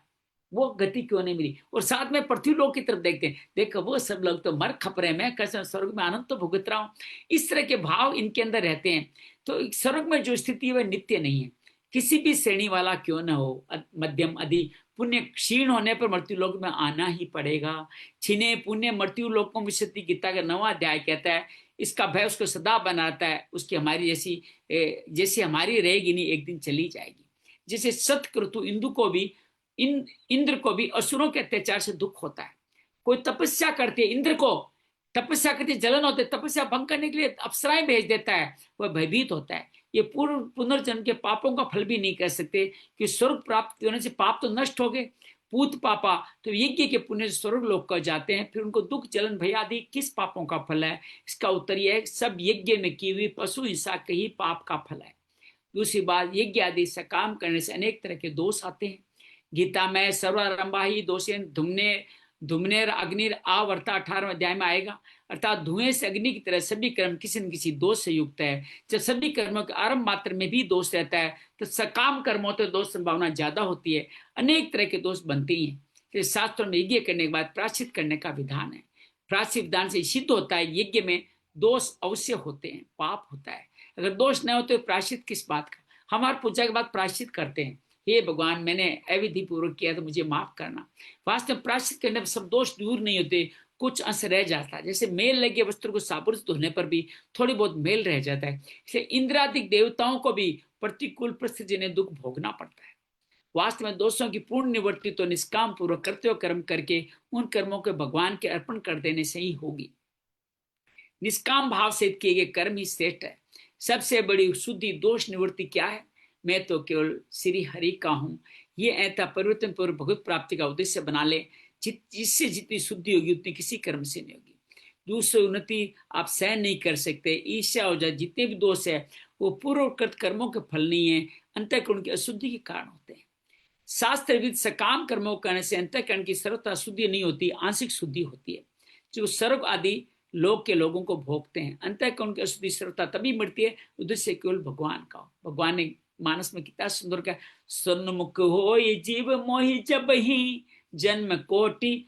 वो गति क्यों नहीं मिली। और साथ में पृथ्वी लोक की तरफ देखते हैं, देखो वो सब लोग तो मर खप रहे, मैं कैसे स्वर्ग में आनंद तो भुगत रहा हूं। इस तरह के भाव इनके अंदर रहते हैं। तो स्वर्ग में जो स्थिति है वह नित्य नहीं है, किसी भी श्रेणी वाला क्यों न हो, मध्यम आदि पुण्य क्षीण होने पर मृत्यु लोक में आना ही पड़ेगा। छिने पुण्य मृत्यु लोकों में विशुद्धि गीता का 9वां अध्याय कहता है, इसका भय उसको सदा बनाता है, उसकी हमारी जैसी हमारी रहेगी नहीं, एक दिन चली जाएगी। जैसे सतक्रतु इंदु को भी इंद्र को भी असुरों के अत्याचार से दुख होता है। कोई तपस्या करती है, इंद्र को तपस्या करती जलन होते, तपस्या भंग करने के लिए अप्सराएं भेज देता है, वह भयभीत होता है। ये पूर्व पुनर्जन्म के पापों का फल भी नहीं कह सकते कि स्वर्ग प्राप्त होने से पाप तो नष्ट हो गए। पूत पापा तो यज्ञ के पुण्य से स्वर्ग लोक को जाते हैं, फिर उनको दुख जलन भय आदि किस पापों का फल है। इसका उत्तर यह है, सब यज्ञ में की हुई पशु हिंसा के ही पाप का फल है। दूसरी बात, यज्ञ आदि सकाम करने से अनेक तरह के दोष आते हैं। गीता में सर्वारंभा ही दोषेन धूमनेर अग्निर आवर्ता 18वें अध्याय में आएगा। अर्थात धुएं से अग्नि की तरह सभी कर्म किसी न किसी दोष से युक्त है। जब सभी कर्मों के आरंभ मात्र में भी दोष रहता है तो सकाम कर्मों तो दोष संभावना ज्यादा होती है, अनेक तरह के दोष बनते ही हैं। शास्त्रों में यज्ञ करने के बाद प्रायश्चित करने का विधान है। प्रायश्चित विधान से सिद्ध होता है यज्ञ में दोष अवश्य होते हैं, पाप होता है। अगर दोष न हो तो प्रायश्चित किस बात का। हमारे पूजा के बाद प्रायश्चित करते हैं, हे भगवान मैंने अविधि पूर्वक किया तो मुझे माफ करना। वास्तव में प्रायश्चित करने पर सब दोष दूर नहीं होते, कुछ अंश रह जाता है। जैसे मेल लगे वस्त्र को साबुन से धोने पर भी थोड़ी बहुत मेल रह जाता है। इसलिए इंद्रादिक देवताओं को भी प्रतिकूल परिस्थिति ने दुख भोगना पड़ता है। वास्तव में दोषों की पूर्ण निवृत्ति तो निष्काम पूर्वक कर्तव्य कर्म करके उन कर्मों के भगवान के अर्पण कर देने से ही होगी। निष्काम भाव से किए गए कर्म ही श्रेष्ठ है। सबसे बड़ी शुद्धि दोष निवृत्ति क्या है, मैं तो केवल श्री हरि का हूं, ये ऐसा परिवर्तन पूर्व भगवत प्राप्ति का उद्देश्य बना ले, जिससे जितनी शुद्धि होगी उतनी किसी कर्म से नहीं होगी। दूसरी उन्नति आप सहन नहीं कर सकते, ईर्ष्या हो जाए, जितने भी दोष है वो पूर्वकृत कर्मों के फल नहीं है, अंतःकरण की अशुद्धि के कारण होते हैं। शास्त्रविद सकाम कर्मों करने से अंतःकरण की सर्वथा शुद्धि नहीं होती, आंशिक शुद्धि होती है। जो स्वर्ग आदि लोग के लोगों को भोगते हैं, अंतःकरण की अशुद्धि सर्वथा तभी मिटती है उद्देश्य केवल भगवान का। भगवान ने मानस में कितना सुंदर का, सन्मुख हो ये जीव मोहि जब ही जन्म कोटि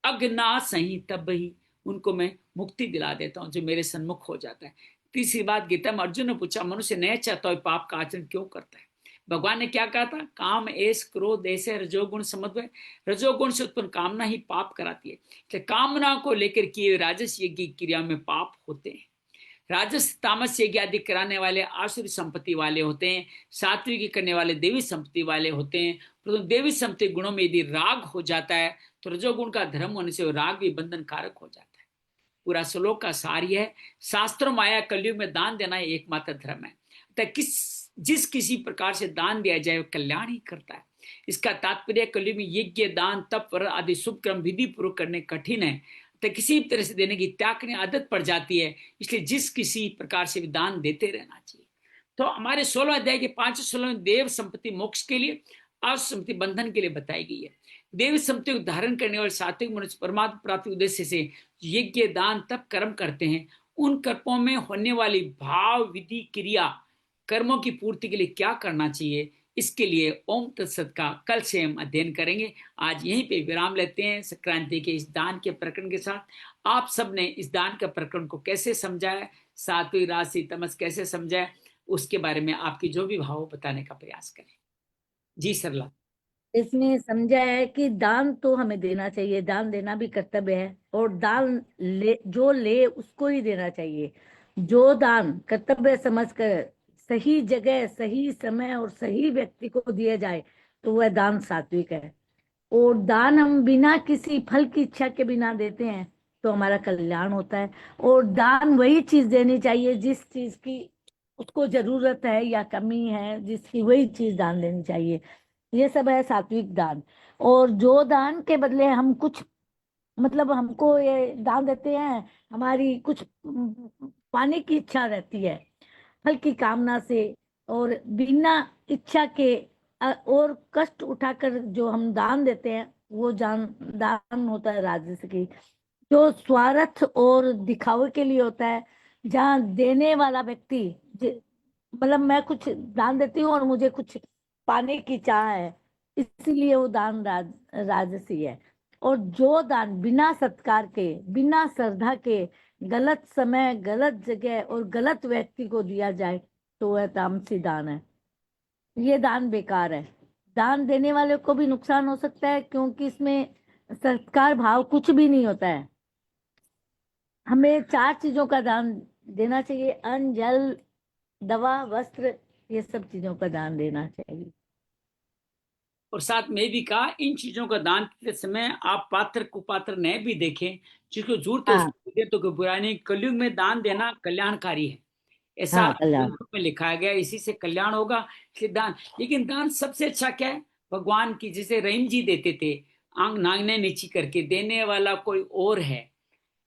अग्ना सही तब ही, उनको मैं मुक्ति दिला देता हूँ जो मेरे सन्मुख हो जाता है। तीसरी बात, गीता में अर्जुन ने पूछा, मनुष्य नहीं चाहता है पाप का आचरण क्यों करता है। भगवान ने क्या कहा था, काम ऐस क्रोध ऐसे रजोगुण समन्वय, रजोगुण से उत्पन्न कामना ही पाप कराती है। तो कामना को लेकर किए राजस यज्ञ क्रिया में पाप होते हैं। राजस तामस यज्ञ आदि कराने वाले आसुरी संपत्ति वाले होते हैं, सात्विक करने वाले देवी संपत्ति वाले होते हैं। परंतु देवी संपत्ति गुणों में यदि राग हो जाता है तो रजोगुण का धर्म होने से राग भी बंधन कारक हो जाता है। पूरा श्लोक का सार यह है, शास्त्रों में आया कलयुग में दान देना एकमात्र धर्म है। तो जिस किसी प्रकार से दान दिया जाए वो कल्याण ही करता है। इसका तात्पर्य कलयुग में यज्ञ दान तप व्रत आदि शुभ कर्म विधि पूर्वक करने कठिन है, तो किसी भी तरह से देने की त्याग करने आदत पड़ जाती है। इसलिए जिस किसी प्रकार से भी दान देते रहना चाहिए। तो हमारे 16 अध्याय के 5-16 में देव संपत्ति मोक्ष के लिए, आसुरी संपत्ति बंधन के लिए बताई गई है। देव संपत्ति को धारण करने वाले सात्विक मनुष्य परमात्मा प्राप्ति उद्देश्य से यज्ञ दान तप कर्म करते हैं। उन कर्मों में होने वाली भाव विधि क्रिया कर्मों की पूर्ति के लिए क्या करना चाहिए, इसके लिए ओम तत्सत का कल से हम अध्ययन करेंगे। आज यहीं पे विराम लेते हैं। संक्रांति के इस दान के प्रकरण के साथ आप सब ने इस दान के प्रकरण को कैसे समझा है, सात्विक राजसी तमस कैसे समझा है, उसके बारे में आपकी जो भी भाव बताने का प्रयास करें। जी सरला। इसमें समझा है कि दान तो हमें देना चाहिए, दान देना भी कर्तव्य है, और दान जो ले उसको ही देना चाहिए। जो दान कर्तव्य समझ कर सही जगह, सही समय और सही व्यक्ति को दिया जाए तो वह दान सात्विक है। और दान हम बिना किसी फल की इच्छा के बिना देते हैं तो हमारा कल्याण होता है। और दान वही चीज देनी चाहिए जिस चीज की उसको जरूरत है या कमी है, जिसकी वही चीज दान देनी चाहिए। ये सब है सात्विक दान। और जो दान के बदले हम कुछ, मतलब हमको ये दान देते हैं, हमारी कुछ पाने की इच्छा रहती है फल की कामना से, और बिना इच्छा के और कष्ट उठाकर जो हम दान देते हैं वो दान होता है राजस की। जो स्वार्थ और दिखावे के लिए होता है, जहाँ देने वाला व्यक्ति मतलब मैं कुछ दान देती हूँ और मुझे कुछ पाने की चाह है, इसीलिए वो दान राजसी है। और जो दान बिना सत्कार के, बिना श्रद्धा के, गलत समय, गलत जगह और गलत व्यक्ति को दिया जाए तो वह तामसी दान है। ये दान बेकार है। दान देने वाले को भी नुकसान हो सकता है, क्योंकि इसमें सत्कार भाव कुछ भी नहीं होता है। हमें 4 चीजों का दान देना चाहिए: अन्न, जल, दवा, वस्त्र। ये सब चीजों का दान देना चाहिए। और साथ में भी कहा, इन चीजों का दान करते समय आप पात्र कुपात्र न भी देखें, जिसको जरूरत है हाँ, उसको दे, तो कोई बुराई नहीं। कलयुग में दान देना कल्याणकारी है, ऐसा हाँ, कल्याण। ग्रंथों में लिखा गया। इसी से कल्याण होगा, इसलिए दान। लेकिन दान सबसे अच्छा क्या है? भगवान की, जैसे रहीम जी देते थे, आंख नांगने नीची करके, देने वाला कोई और है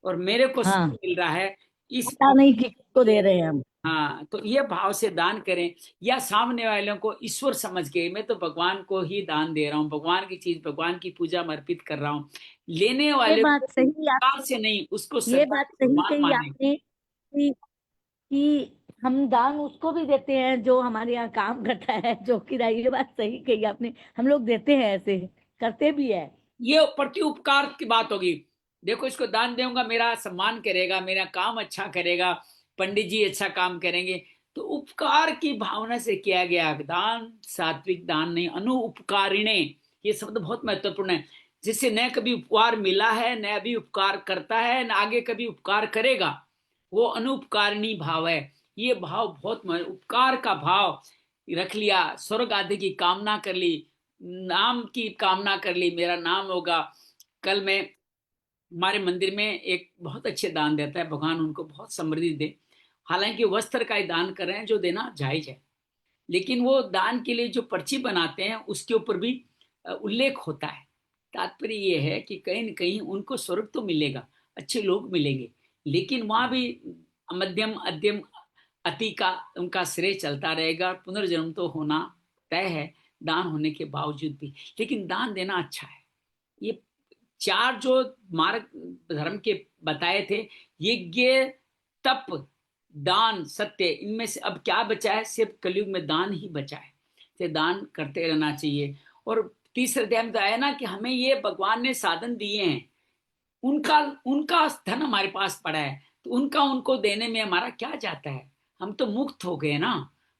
और मेरे को सब हाँ, मिल रहा है, इस पता नहीं कि किसको दे रहे हैं हम। हाँ, तो ये भाव से दान करें। या सामने वालों को ईश्वर समझ के, मैं तो भगवान को ही दान दे रहा हूँ, भगवान की चीज, भगवान की पूजा में अर्पित कर रहा हूँ। लेने ये वाले को बात सही आप प्यार से नहीं, उसको ये श्रद्धा बात से सही भगवान कही माने। आपने कि हम दान उसको भी देते हैं जो हमारे यहाँ काम करता है, जो किराया। ये बात सही कही आपने, हम लोग देते हैं, ऐसे करते भी है। ये प्रति उपकार की बात होगी। देखो, इसको दान दूंगा, मेरा सम्मान करेगा, मेरा काम अच्छा करेगा, पंडित जी अच्छा काम करेंगे, तो उपकार की भावना से किया गया दान सात्विक दान नहीं। अनु उपकारिणे, ये शब्द बहुत महत्वपूर्ण है। जिससे न कभी उपकार मिला है, न अभी उपकार करता है, न आगे कभी उपकार करेगा, वो अनुपकारिणी भाव है। ये भाव बहुत उपकार का भाव रख लिया, स्वर्ग आदि की कामना कर ली, नाम की कामना कर ली, मेरा नाम होगा। कल मैं, हमारे मंदिर में एक बहुत अच्छे दान देता है, भगवान उनको बहुत समृद्धि दे। हालांकि वस्त्र का ही दान कर रहे हैं, जो देना जायज है, लेकिन वो दान के लिए जो पर्ची बनाते हैं उसके ऊपर भी उल्लेख होता है। तात्पर्य ये है कि कहीं न कहीं उनको स्वर्ग तो मिलेगा, अच्छे लोग मिलेंगे, लेकिन वहां भी मध्यम अध्यम अति का उनका श्रेय चलता रहेगा। पुनर्जन्म तो होना तय है, दान होने के बावजूद भी। लेकिन दान देना अच्छा है। ये 4 जो मार्ग धर्म के बताए थे, यज्ञ, तप, दान, सत्य, इनमें से अब क्या बचा है? सिर्फ कलयुग में दान ही बचा है। तो दान करते रहना चाहिए। और तीसरे अध्याय में तो आया ना कि हमें ये भगवान ने साधन दिए हैं, उनका उनका धन हमारे पास पड़ा है, तो उनका उनको देने में हमारा क्या जाता है? हम तो मुक्त हो गए ना,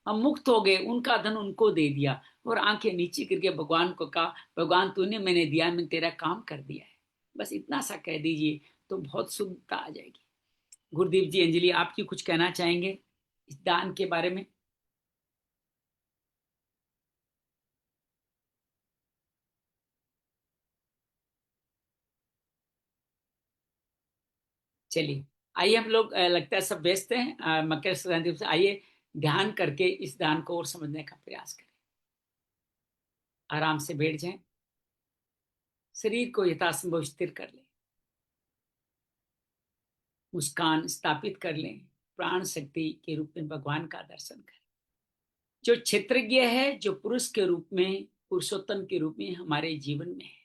हम मुक्त हो गए, उनका धन उनको दे दिया और आंखें नीची करके भगवान को कहा, भगवान तूने मैंने दिया, मैंने तेरा काम कर दिया है। बस इतना सा कह दीजिए तो बहुत शुद्धता आ जाएगी। गुरुदेव जी, अंजलि, आपकी कुछ कहना चाहेंगे इस दान के बारे में? चलिए, आइए हम लोग, लगता है सब व्यस्त हैं, मकर संक्रांति से, आइए ध्यान करके इस दान को और समझने का प्रयास करें। आराम से बैठ जाएं, शरीर को यथासंभव स्थिर कर लें, मुस्कान स्थापित कर लें, प्राण शक्ति के रूप में भगवान का दर्शन करें। जो क्षेत्रज्ञ है, जो पुरुष के रूप में, पुरुषोत्तम के रूप में हमारे जीवन में है,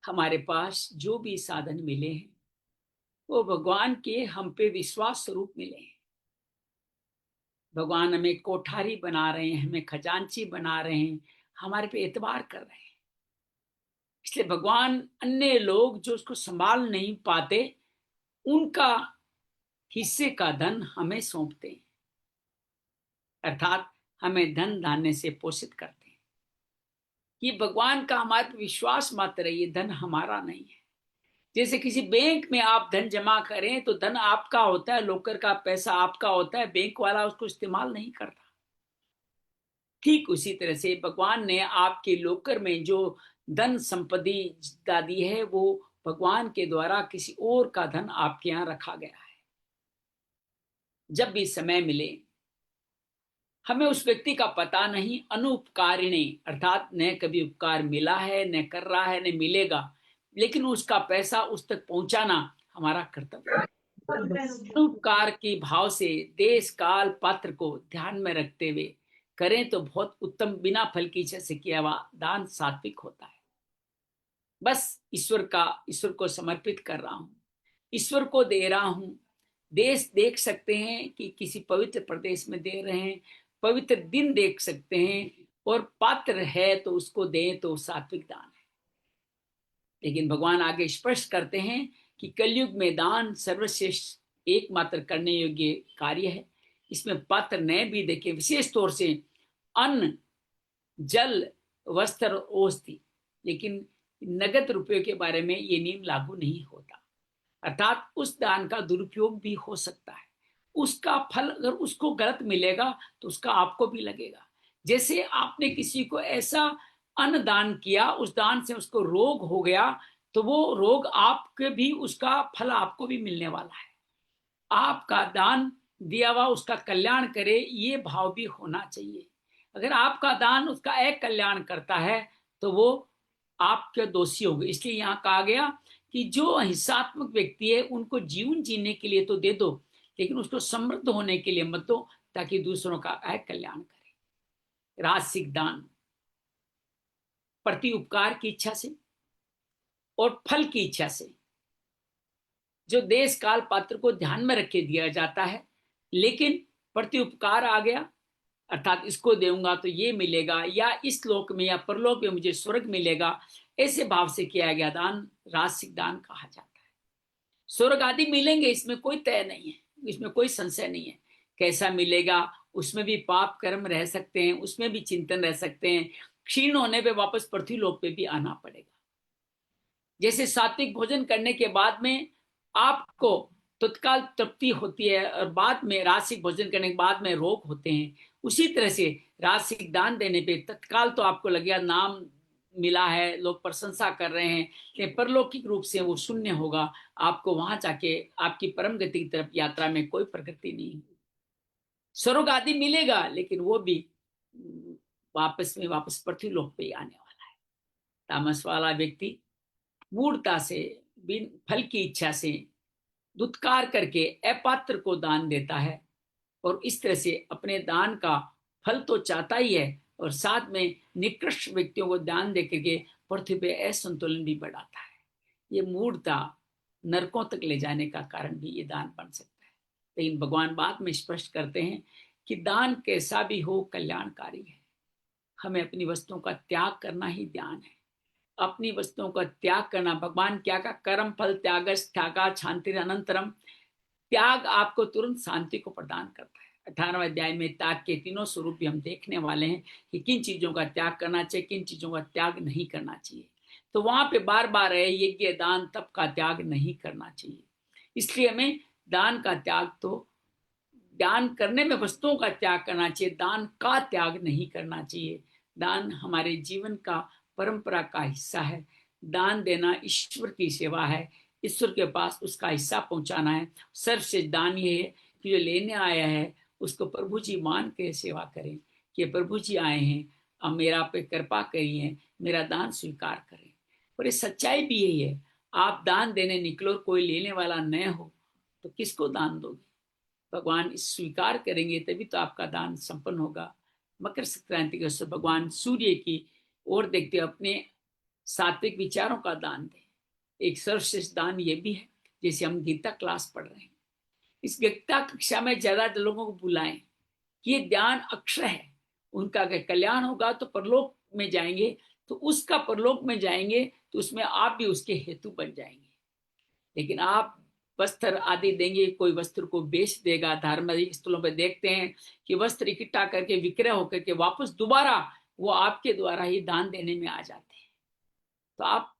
हमारे पास जो भी साधन मिले हैं वो भगवान के हम पे विश्वास स्वरूप मिले हैं। भगवान हमें कोठारी बना रहे हैं, हमें खजांची बना रहे हैं, हमारे पे एतबार कर रहे हैं। इसलिए भगवान अन्य लोग जो उसको संभाल नहीं पाते, उनका हिस्से का धन हमें सौंपते हैं, अर्थात हमें धन धान्य से पोषित करते हैं। ये भगवान का हमारे पे विश्वास मात्र है, ये धन हमारा नहीं है। जैसे किसी बैंक में आप धन जमा करें तो धन आपका होता है, लॉकर का पैसा आपका होता है, बैंक वाला उसको इस्तेमाल नहीं करता। ठीक उसी तरह से भगवान ने आपके लॉकर में जो धन संपत्ति दी है वो भगवान के द्वारा किसी और का धन आपके यहाँ रखा गया है। जब भी समय मिले, हमें उस व्यक्ति का पता नहीं, अनुपकारिणी अर्थात न कभी उपकार मिला है, न कर रहा है, न मिलेगा, लेकिन उसका पैसा उस तक पहुंचाना हमारा कर्तव्य है। उपकार के भाव से देश काल पात्र को ध्यान में रखते हुए करें तो बहुत उत्तम, बिना फल की इच्छा से किया हुआ दान सात्विक होता है। बस ईश्वर को समर्पित कर रहा हूं, ईश्वर को दे रहा हूं। देश देख सकते हैं कि किसी पवित्र प्रदेश में दे रहे हैं, पवित्र दिन देख सकते हैं, और पात्र है तो उसको दें तो सात्विक दान है। लेकिन भगवान आगे स्पष्ट करते हैं कि कलयुग में दान सर्वश्रेष्ठ एकमात्र करने योग्य कार्य है। इसमें पात्र न भी देखे, विशेष तौर से अन्न, जल, वस्त्र, औषधि, लेकिन नगद रुपयों के बारे में ये नियम लागू नहीं होता। अर्थात उस दान का दुरुपयोग भी हो सकता है। उसका फल अगर उसको गलत मिलेगा तो उसका आपको भी लगेगा। जैसे आपने किसी को ऐसा अन्न दान किया, उस दान से उसको रोग हो गया, तो वो रोग आपके भी, उसका फल आपको भी मिलने वाला है। आपका दान दिया हुआ उसका कल्याण करे, ये भाव भी होना चाहिए। अगर आपका दान उसका एक कल्याण करता है तो वो आपके दोषी होंगे। इसलिए यहाँ कहा गया कि जो हिंसात्मक व्यक्ति है उनको जीवन जीने के लिए तो दे दो, लेकिन उसको समृद्ध होने के लिए मत दो, ताकि दूसरों का कल्याण करे। राजसिक दान प्रति उपकार की इच्छा से और फल की इच्छा से, जो देश काल पात्र को ध्यान में रखे दिया जाता है, लेकिन प्रति उपकार आ गया, अर्थात इसको देऊंगा तो ये मिलेगा, या इस लोक में या परलोक में मुझे स्वर्ग मिलेगा, ऐसे भाव से किया गया दान राजसिक दान कहा जाता है। स्वर्ग आदि मिलेंगे, इसमें कोई तय नहीं है, इसमें कोई संशय नहीं है। कैसा मिलेगा, उसमें भी पाप कर्म रह सकते हैं, उसमें भी चिंतन रह सकते हैं, क्षीण होने पे वापस पृथ्वी लोक पे भी आना पड़ेगा। जैसे सात्विक भोजन करने के बाद में आपको तत्काल तृप्ति होती है और बाद में राजसिक भोजन करने के बाद में रोग होते हैं, उसी तरह से राजसिक दान देने पे तत्काल तो आपको लगेगा नाम मिला है, लोग प्रशंसा कर रहे हैं, लेकिन परलौकिक रूप से वो शून्य होगा। आपको वहां जाके आपकी परम गति की तरफ यात्रा में कोई प्रगति नहीं होगी। स्वर्ग आदि मिलेगा, लेकिन वो भी वापस पृथ्वी लोक पे ही आने वाला है। तामस वाला व्यक्ति मूढ़ता से, बिन फल की इच्छा से, दुत्कार करके अपात्र को दान देता है, और इस तरह से अपने दान का फल तो चाहता ही है, और साथ में निकृष्ट व्यक्तियों को दान दे करके पृथ्वी पे असंतुलन भी बढ़ाता है। ये मूढ़ता नरकों तक ले जाने का कारण भी ये दान बन सकता है। लेकिन भगवान बाद में स्पष्ट करते हैं कि दान कैसा भी हो कल्याणकारी है। हमें अपनी वस्तुओं का त्याग करना ही ध्यान है। अपनी वस्तुओं का त्याग करना, भगवान क्या का कर्म फल त्यागस त्यागा शांति अनंतरम, त्याग आपको तुरंत शांति को प्रदान करता है। 18वें अध्याय में त्याग के तीनों स्वरूप भी हम देखने वाले हैं कि किन चीजों का त्याग करना चाहिए, किन चीजों का त्याग नहीं करना चाहिए। तो वहां पे बार बार है यज्ञ दान तप का त्याग नहीं करना चाहिए। इसलिए हमें दान का त्याग, तो दान करने में वस्तुओं का त्याग करना चाहिए, दान का त्याग नहीं करना चाहिए। दान हमारे जीवन का परंपरा का हिस्सा है। दान देना ईश्वर की सेवा है, ईश्वर के पास उसका हिस्सा पहुंचाना है। सर्वश्रेष्ठ दान ये है कि जो लेने आया है उसको प्रभु जी मान के सेवा करें कि प्रभु जी आए हैं, अब मेरा पे कृपा करिए, मेरा दान स्वीकार करें। और ये सच्चाई भी यही है। आप दान देने निकलो, कोई लेने वाला न हो तो किसको दान दोगे? भगवान स्वीकार करेंगे तभी तो आपका दान संपन्न होगा। मकर संक्रांति के अवसर भगवान सूर्य की ओर देखते अपने सात्विक विचारों का दान दें। एक सर्वश्रेष्ठ दान ये भी है, जैसे हम गीता क्लास पढ़ रहे हैं, इस गीता कक्षा में ज्यादा लोगों को बुलाएं कि ये ज्ञान अक्षय है, उनका अगर कल्याण होगा तो परलोक में जाएंगे, तो उसका परलोक में जाएंगे तो उसमें आप भी उसके हेतु बन जाएंगे। लेकिन आप वस्त्र आदि देंगे, कोई वस्त्र को बेच देगा। धार्मिक स्थलों पर देखते हैं कि वस्त्र इकट्ठा करके विक्रय होकर के वापस दोबारा वो आपके द्वारा ही दान देने में आ जाते हैं। तो आप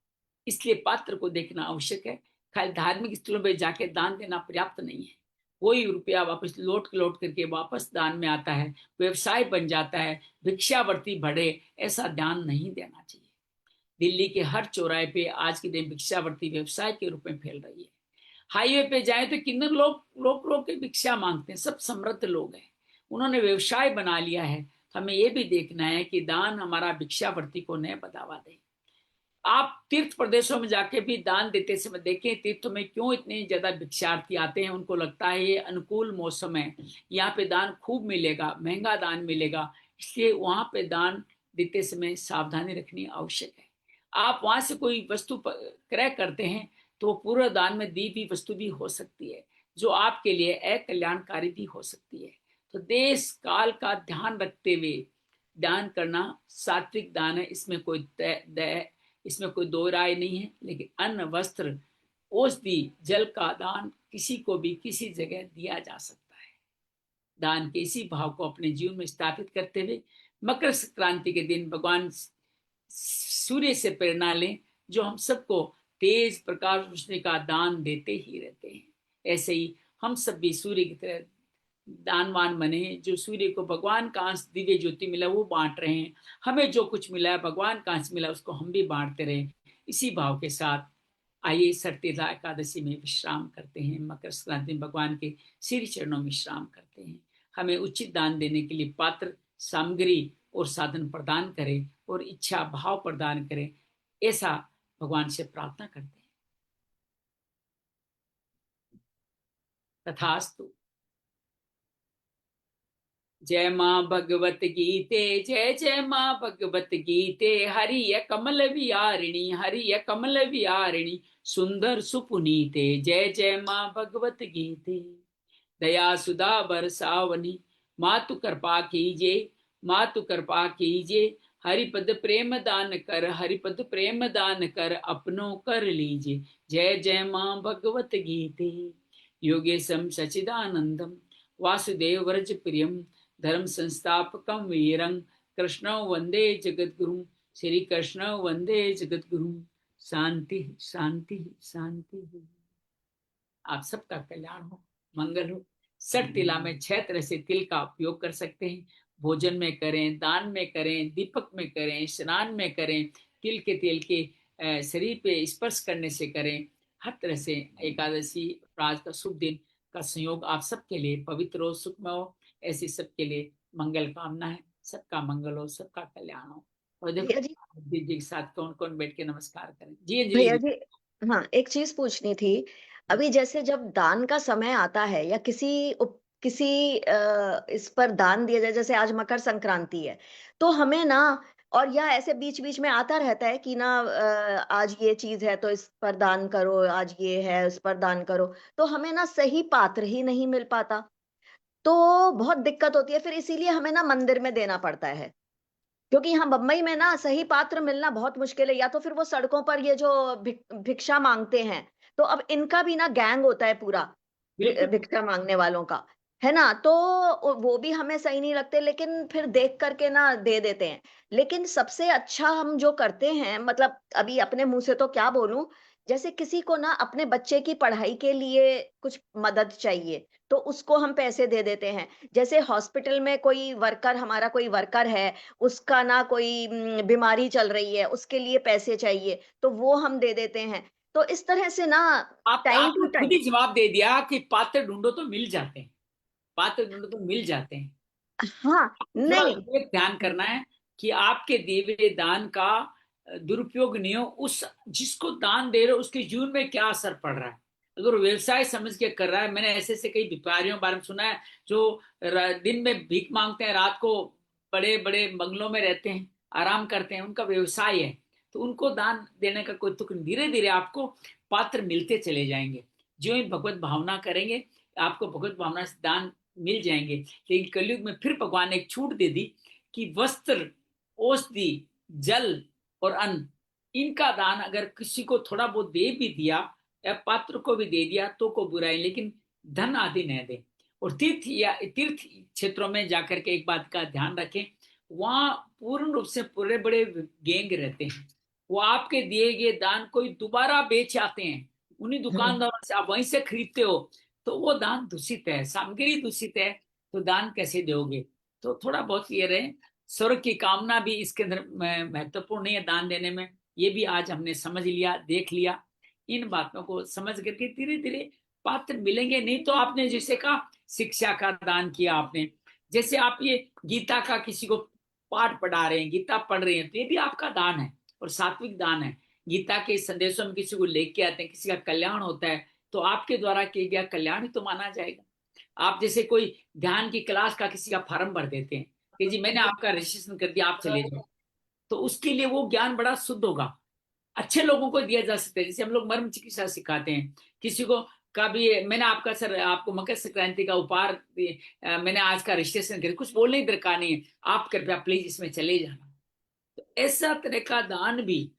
इसलिए पात्र को देखना आवश्यक है। खाली धार्मिक स्थलों पर जाके दान देना पर्याप्त नहीं है। कोई रुपया वापस लौट करके वापस दान में आता है, व्यवसाय बन जाता है, भिक्षावृत्ति बढ़े, ऐसा ध्यान नहीं देना चाहिए। दिल्ली के हर चौराहे पे आज के दिन भिक्षावृत्ति व्यवसाय के रूप में फैल रही है। हाईवे पे जाए तो कितने लोग के भिक्षा मांगते हैं, सब समृद्ध लोग हैं, उन्होंने व्यवसाय बना लिया है। हमें ये भी देखना है कि दान हमारा भिक्षावृत्ति को न बढ़ावा दे। आप तीर्थ प्रदेशों में जाके भी दान देते समय देखें, तीर्थों में क्यों इतने ज्यादा भिक्षार्थी आते हैं। उनको लगता है ये अनुकूल मौसम है, यहाँ पे दान खूब मिलेगा, महंगा दान मिलेगा, इसलिए वहां पे दान देते समय सावधानी रखनी आवश्यक है। आप वहां से कोई वस्तु क्रय करते हैं तो पूरा दान में दी हुई वस्तु भी हो सकती है, जो आपके लिए अकल्याणकारी भी हो सकती है। तो देश काल का ध्यान रखते हुए दान करना सात्विक दान है, इसमें कोई दो राय नहीं है। लेकिन अन्न, वस्त्र, औषधि, जल का दान किसी को भी किसी जगह दिया जा सकता है। दान के इसी भाव को अपने जीवन में स्थापित करते हुए मकर संक्रांति के दिन भगवान सूर्य से प्रेरणा लें, जो हम सबको तेज प्रकाश रोशनी का दान देते ही रहते हैं। ऐसे ही हम सब भी सूर्य की तरह दानवान बने, जो सूर्य को भगवान का अंश दिव्य ज्योति मिला वो बांट रहे हैं। हमें जो कुछ मिला है भगवान का अंश मिला, उसको हम भी बांटते रहे। इसी भाव के साथ आइए सटतिला एकादशी में विश्राम करते हैं, मकर संक्रांति में भगवान के श्री चरणों में विश्राम करते हैं। हमें उचित दान देने के लिए पात्र, सामग्री और साधन प्रदान करें और इच्छा भाव प्रदान करें, ऐसा भगवान से प्रार्थना करते हैं। तथास्तु। जय माँ भगवत गीते, जय जय माँ भगवत गीते। हरिय कमल विहारिणी, हरिय कमल विहारिणी, सुंदर सुपुनीते। जय जय माँ भगवत गीते। दया सुधा बरसावनी, मातु कृपा कीजिए, मातु कृपा कीजिए। हरिपद प्रेम दान कर, हरिपद प्रेम दान कर, अपनों कर लीजिए। जय जय माँ भगवत गीते। योगेशम सचिदानंदम वासुदेव व्रज प्रियम, धर्म संस्थापकम वीरं, कृष्ण वंदे जगद्गुरु, श्री कृष्ण वंदे जगद्गुरु। शांति शांति शांति। आप सबका कल्याण हो, मंगल हो। सठ तिला में 6 तरह से तिल का उपयोग कर सकते हैं। भोजन में करें, दान में करें, दीपक में करें, स्नान में करें, तिल के तेल के शरीर पे स्पर्श करने से करें। हर तरह से एकादशी आज का शुभ दिन का संयोग आप सबके लिए पवित्र हो, सुखमय हो, ऐसी सबके लिए मंगल कामना है। सबका मंगल हो, सबका कल्याण हो। और देखो भैया जी, जी के साथ कौन कौन बैठ के नमस्कार करें। जी अंजलि भैया जी। जी, हाँ, एक चीज पूछनी थी। अभी जैसे जब दान का समय आता है या किसी इस पर दान दिया जाए, जैसे आज मकर संक्रांति है, तो हमें ना, और या ऐसे बीच बीच में आता रहता है कि ना आज ये चीज है तो इस पर दान करो, आज ये है उस पर दान करो, तो हमें ना सही पात्र ही नहीं मिल पाता, तो बहुत दिक्कत होती है। फिर इसीलिए हमें ना मंदिर में देना पड़ता है, क्योंकि यहाँ बम्बई में ना सही पात्र मिलना बहुत मुश्किल है। या तो फिर वो सड़कों पर ये जो भिक्षा मांगते हैं, तो अब इनका भी ना गैंग होता है पूरा, बिल्कुल। भिक्षा मांगने वालों का, है ना? तो वो भी हमें सही नहीं लगते, लेकिन फिर देख करके ना दे देते हैं। लेकिन सबसे अच्छा हम जो करते हैं, मतलब अभी अपने मुंह से तो क्या बोलूं, जैसे किसी को ना अपने बच्चे की पढ़ाई के लिए कुछ मदद चाहिए, तो उसको हम पैसे दे देते हैं। जैसे हॉस्पिटल में हमारा कोई वर्कर है, उसका ना कोई बीमारी चल रही है, उसके लिए पैसे चाहिए, तो वो हम दे देते हैं। तो इस तरह से ना टाइम टू आपने खुद टाइम। ही जवाब दे दिया कि पात्र ढूंढो तो मिल जाते हैं, पात्र ढूंढो तो मिल जाते हैं। हाँ, थोड़ा नहीं, विवेक ध्यान करना है कि आपके दिए हुए दान का दुरुपयोग नहीं हो। उस जिसको दान दे रहे हो उसके जीवन में क्या असर पड़ रहा है। अगर वो व्यवसाय समझ के कर रहा है, मैंने ऐसे ऐसे कई व्यापारियों के बारे में सुना है जो दिन में भीख मांगते हैं, रात को बड़े बड़े बंगलों में रहते हैं, आराम करते हैं, उनका व्यवसाय है, तो उनको दान देने का कोई तुक। धीरे धीरे आपको पात्र मिलते चले जाएंगे। जो ही भगवत भावना करेंगे आपको भगवत भावना से दान मिल जाएंगे। लेकिन कलयुग में फिर भगवान ने एक छूट दे दी कि वस्त्र, औषधि, जल और अन्न, इनका दान अगर किसी को थोड़ा बहुत दे भी दिया या पात्र को भी दे दिया तो को बुराई, लेकिन धन आदि न दे। और तीर्थ क्षेत्रों में जाकर के एक बात का ध्यान रखें, वहां पूर्ण रूप से पूरे बड़े गैंग रहते हैं, वो आपके दिए गए दान कोई दोबारा बेच आते हैं, उन्हीं दुकानदारों से आप वहीं से खरीदते हो, तो वो दान दूषित है, सामग्री दूषित है, तो दान कैसे दोगे? तो थोड़ा बहुत ये रहे, स्वर्ग की कामना भी इसके अंदर महत्वपूर्ण नहीं है दान देने में। ये भी आज हमने समझ लिया, देख लिया। इन बातों को समझ करके धीरे धीरे पात्र मिलेंगे। नहीं तो आपने जैसे कहा शिक्षा का दान किया आपने, जैसे आप ये गीता का किसी को पाठ पढ़ा रहे हैं, गीता पढ़ रहे हैं, तो ये भी आपका दान है और सात्विक दान है। गीता के संदेशों में किसी को लेके आते हैं, किसी का कल्याण होता है, तो आपके द्वारा किया गया कल्याण ही तो माना जाएगा। आप जैसे कोई ध्यान की क्लास का किसी का फॉर्म भर देते हैं कि जी मैंने आपका रजिस्ट्रेशन कर दिया, आप चले जाओ, तो उसके लिए वो ज्ञान बड़ा शुद्ध होगा, अच्छे लोगों को दिया जा सकता है। जैसे हम लोग मर्म चिकित्सा सिखाते हैं किसी को, का भी मैंने आपका सर आपको मकर संक्रांति का उपहार मैंने आज का रजिस्ट्रेशन कर, कुछ बोलने की दरकार नहीं है, आप कृपया प्लीज इसमें चले जाना। तो ऐसा तरह का दान भी,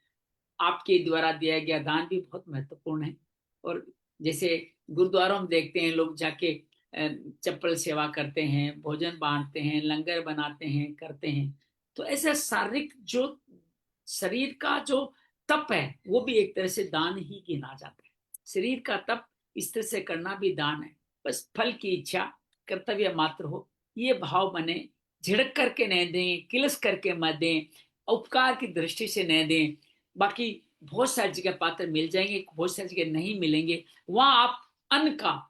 आपके द्वारा दिया गया दान भी बहुत महत्वपूर्ण है। और जैसे गुरुद्वारों में देखते हैं लोग जाके चप्पल सेवा करते हैं, भोजन बांटते हैं, लंगर बनाते हैं, करते हैं, तो ऐसा शारीरिक जो शरीर का जो तप है वो भी एक तरह से दान ही गिना जाता है। शरीर का तप इस तरह से करना भी दान है। बस फल की इच्छा, कर्तव्य मात्र हो, ये भाव बने, झिड़क करके न दें, किलस करके मत दें, उपकार की दृष्टि से न दें। बाकी बहुत सारी जगह पात्र मिल जाएंगे, बहुत सारी जगह नहीं मिलेंगे, वहां आप अन्न का,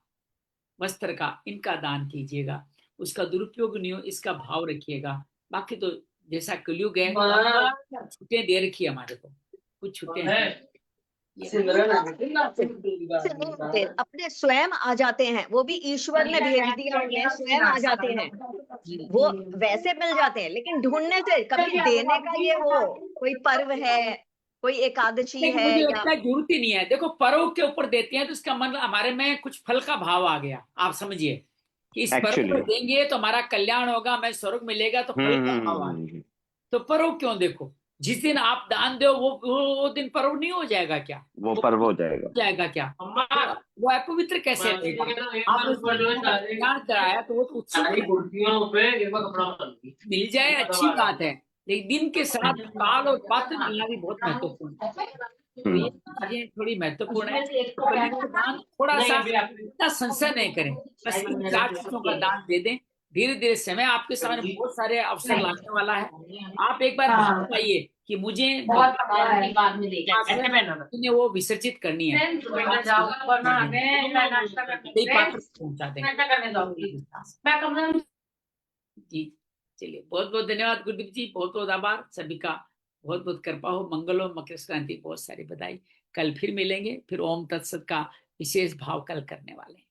वस्त्र का, इनका दान कीजिएगा, उसका दुरुपयोग नहीं हो, इसका भाव रखिएगा। बाकी तो जैसा कलयुग है, छुट्टियां दे रखी है हमारे को, कुछ छुट्टियां अपने स्वयं आ जाते हैं, वो भी ईश्वर ने भेज दिया उन्हें, स्वयं आ जाते हैं, वो वैसे मिल जाते हैं, लेकिन ढूंढने से कभी देने का ये हो, कोई पर्व है, कोई एकादशी है, मुझे या लगता है जरूरत ही नहीं है। देखो पर्व के ऊपर देते हैं तो इसका मतलब हमारे में कुछ फल का भाव आ गया, आप समझिए कि इस पर्व एक्चुअली पर देंगे तो हमारा कल्याण होगा, हमें स्वर्ग मिलेगा, तो फल का भाव आ गया। तो पर्व क्यों? देखो जिस दिन आप दान दो वो दिन पर्व नहीं हो जाएगा क्या? वो पर्व हो जाएगा। हो जाएगा क्या? वो अपवित्र कैसे रहेगा? आपने कल्याण कराया तो वो तो उत्सव मिल जाए, अच्छी बात है, लेकिन दिन के साथ काल और पात्र मिलना भी बहुत महत्वपूर्ण है। तो ये चीजें थोड़ी महत्वपूर्ण है। तो कलयुग का दान थोड़ा सा इतना संशय नहीं करें, बस इन 4 चीजों का दान दे दें। धीरे धीरे समय आपके सामने बहुत सारे अवसर लाने वाला है। आप एक बार भाव पाइए कि मुझे ने वो विसर्जित करनी है, पात्र पहुंचा देंगे। जी चलिए, बहुत बहुत धन्यवाद गुरुदीप जी, बहुत बहुत आभार सभी का, बहुत बहुत कृपा हो, मंगल हो, मकर संक्रांति बहुत सारी बधाई। कल फिर मिलेंगे, फिर ओम तत्सत का विशेष भाव कल करने वाले हैं।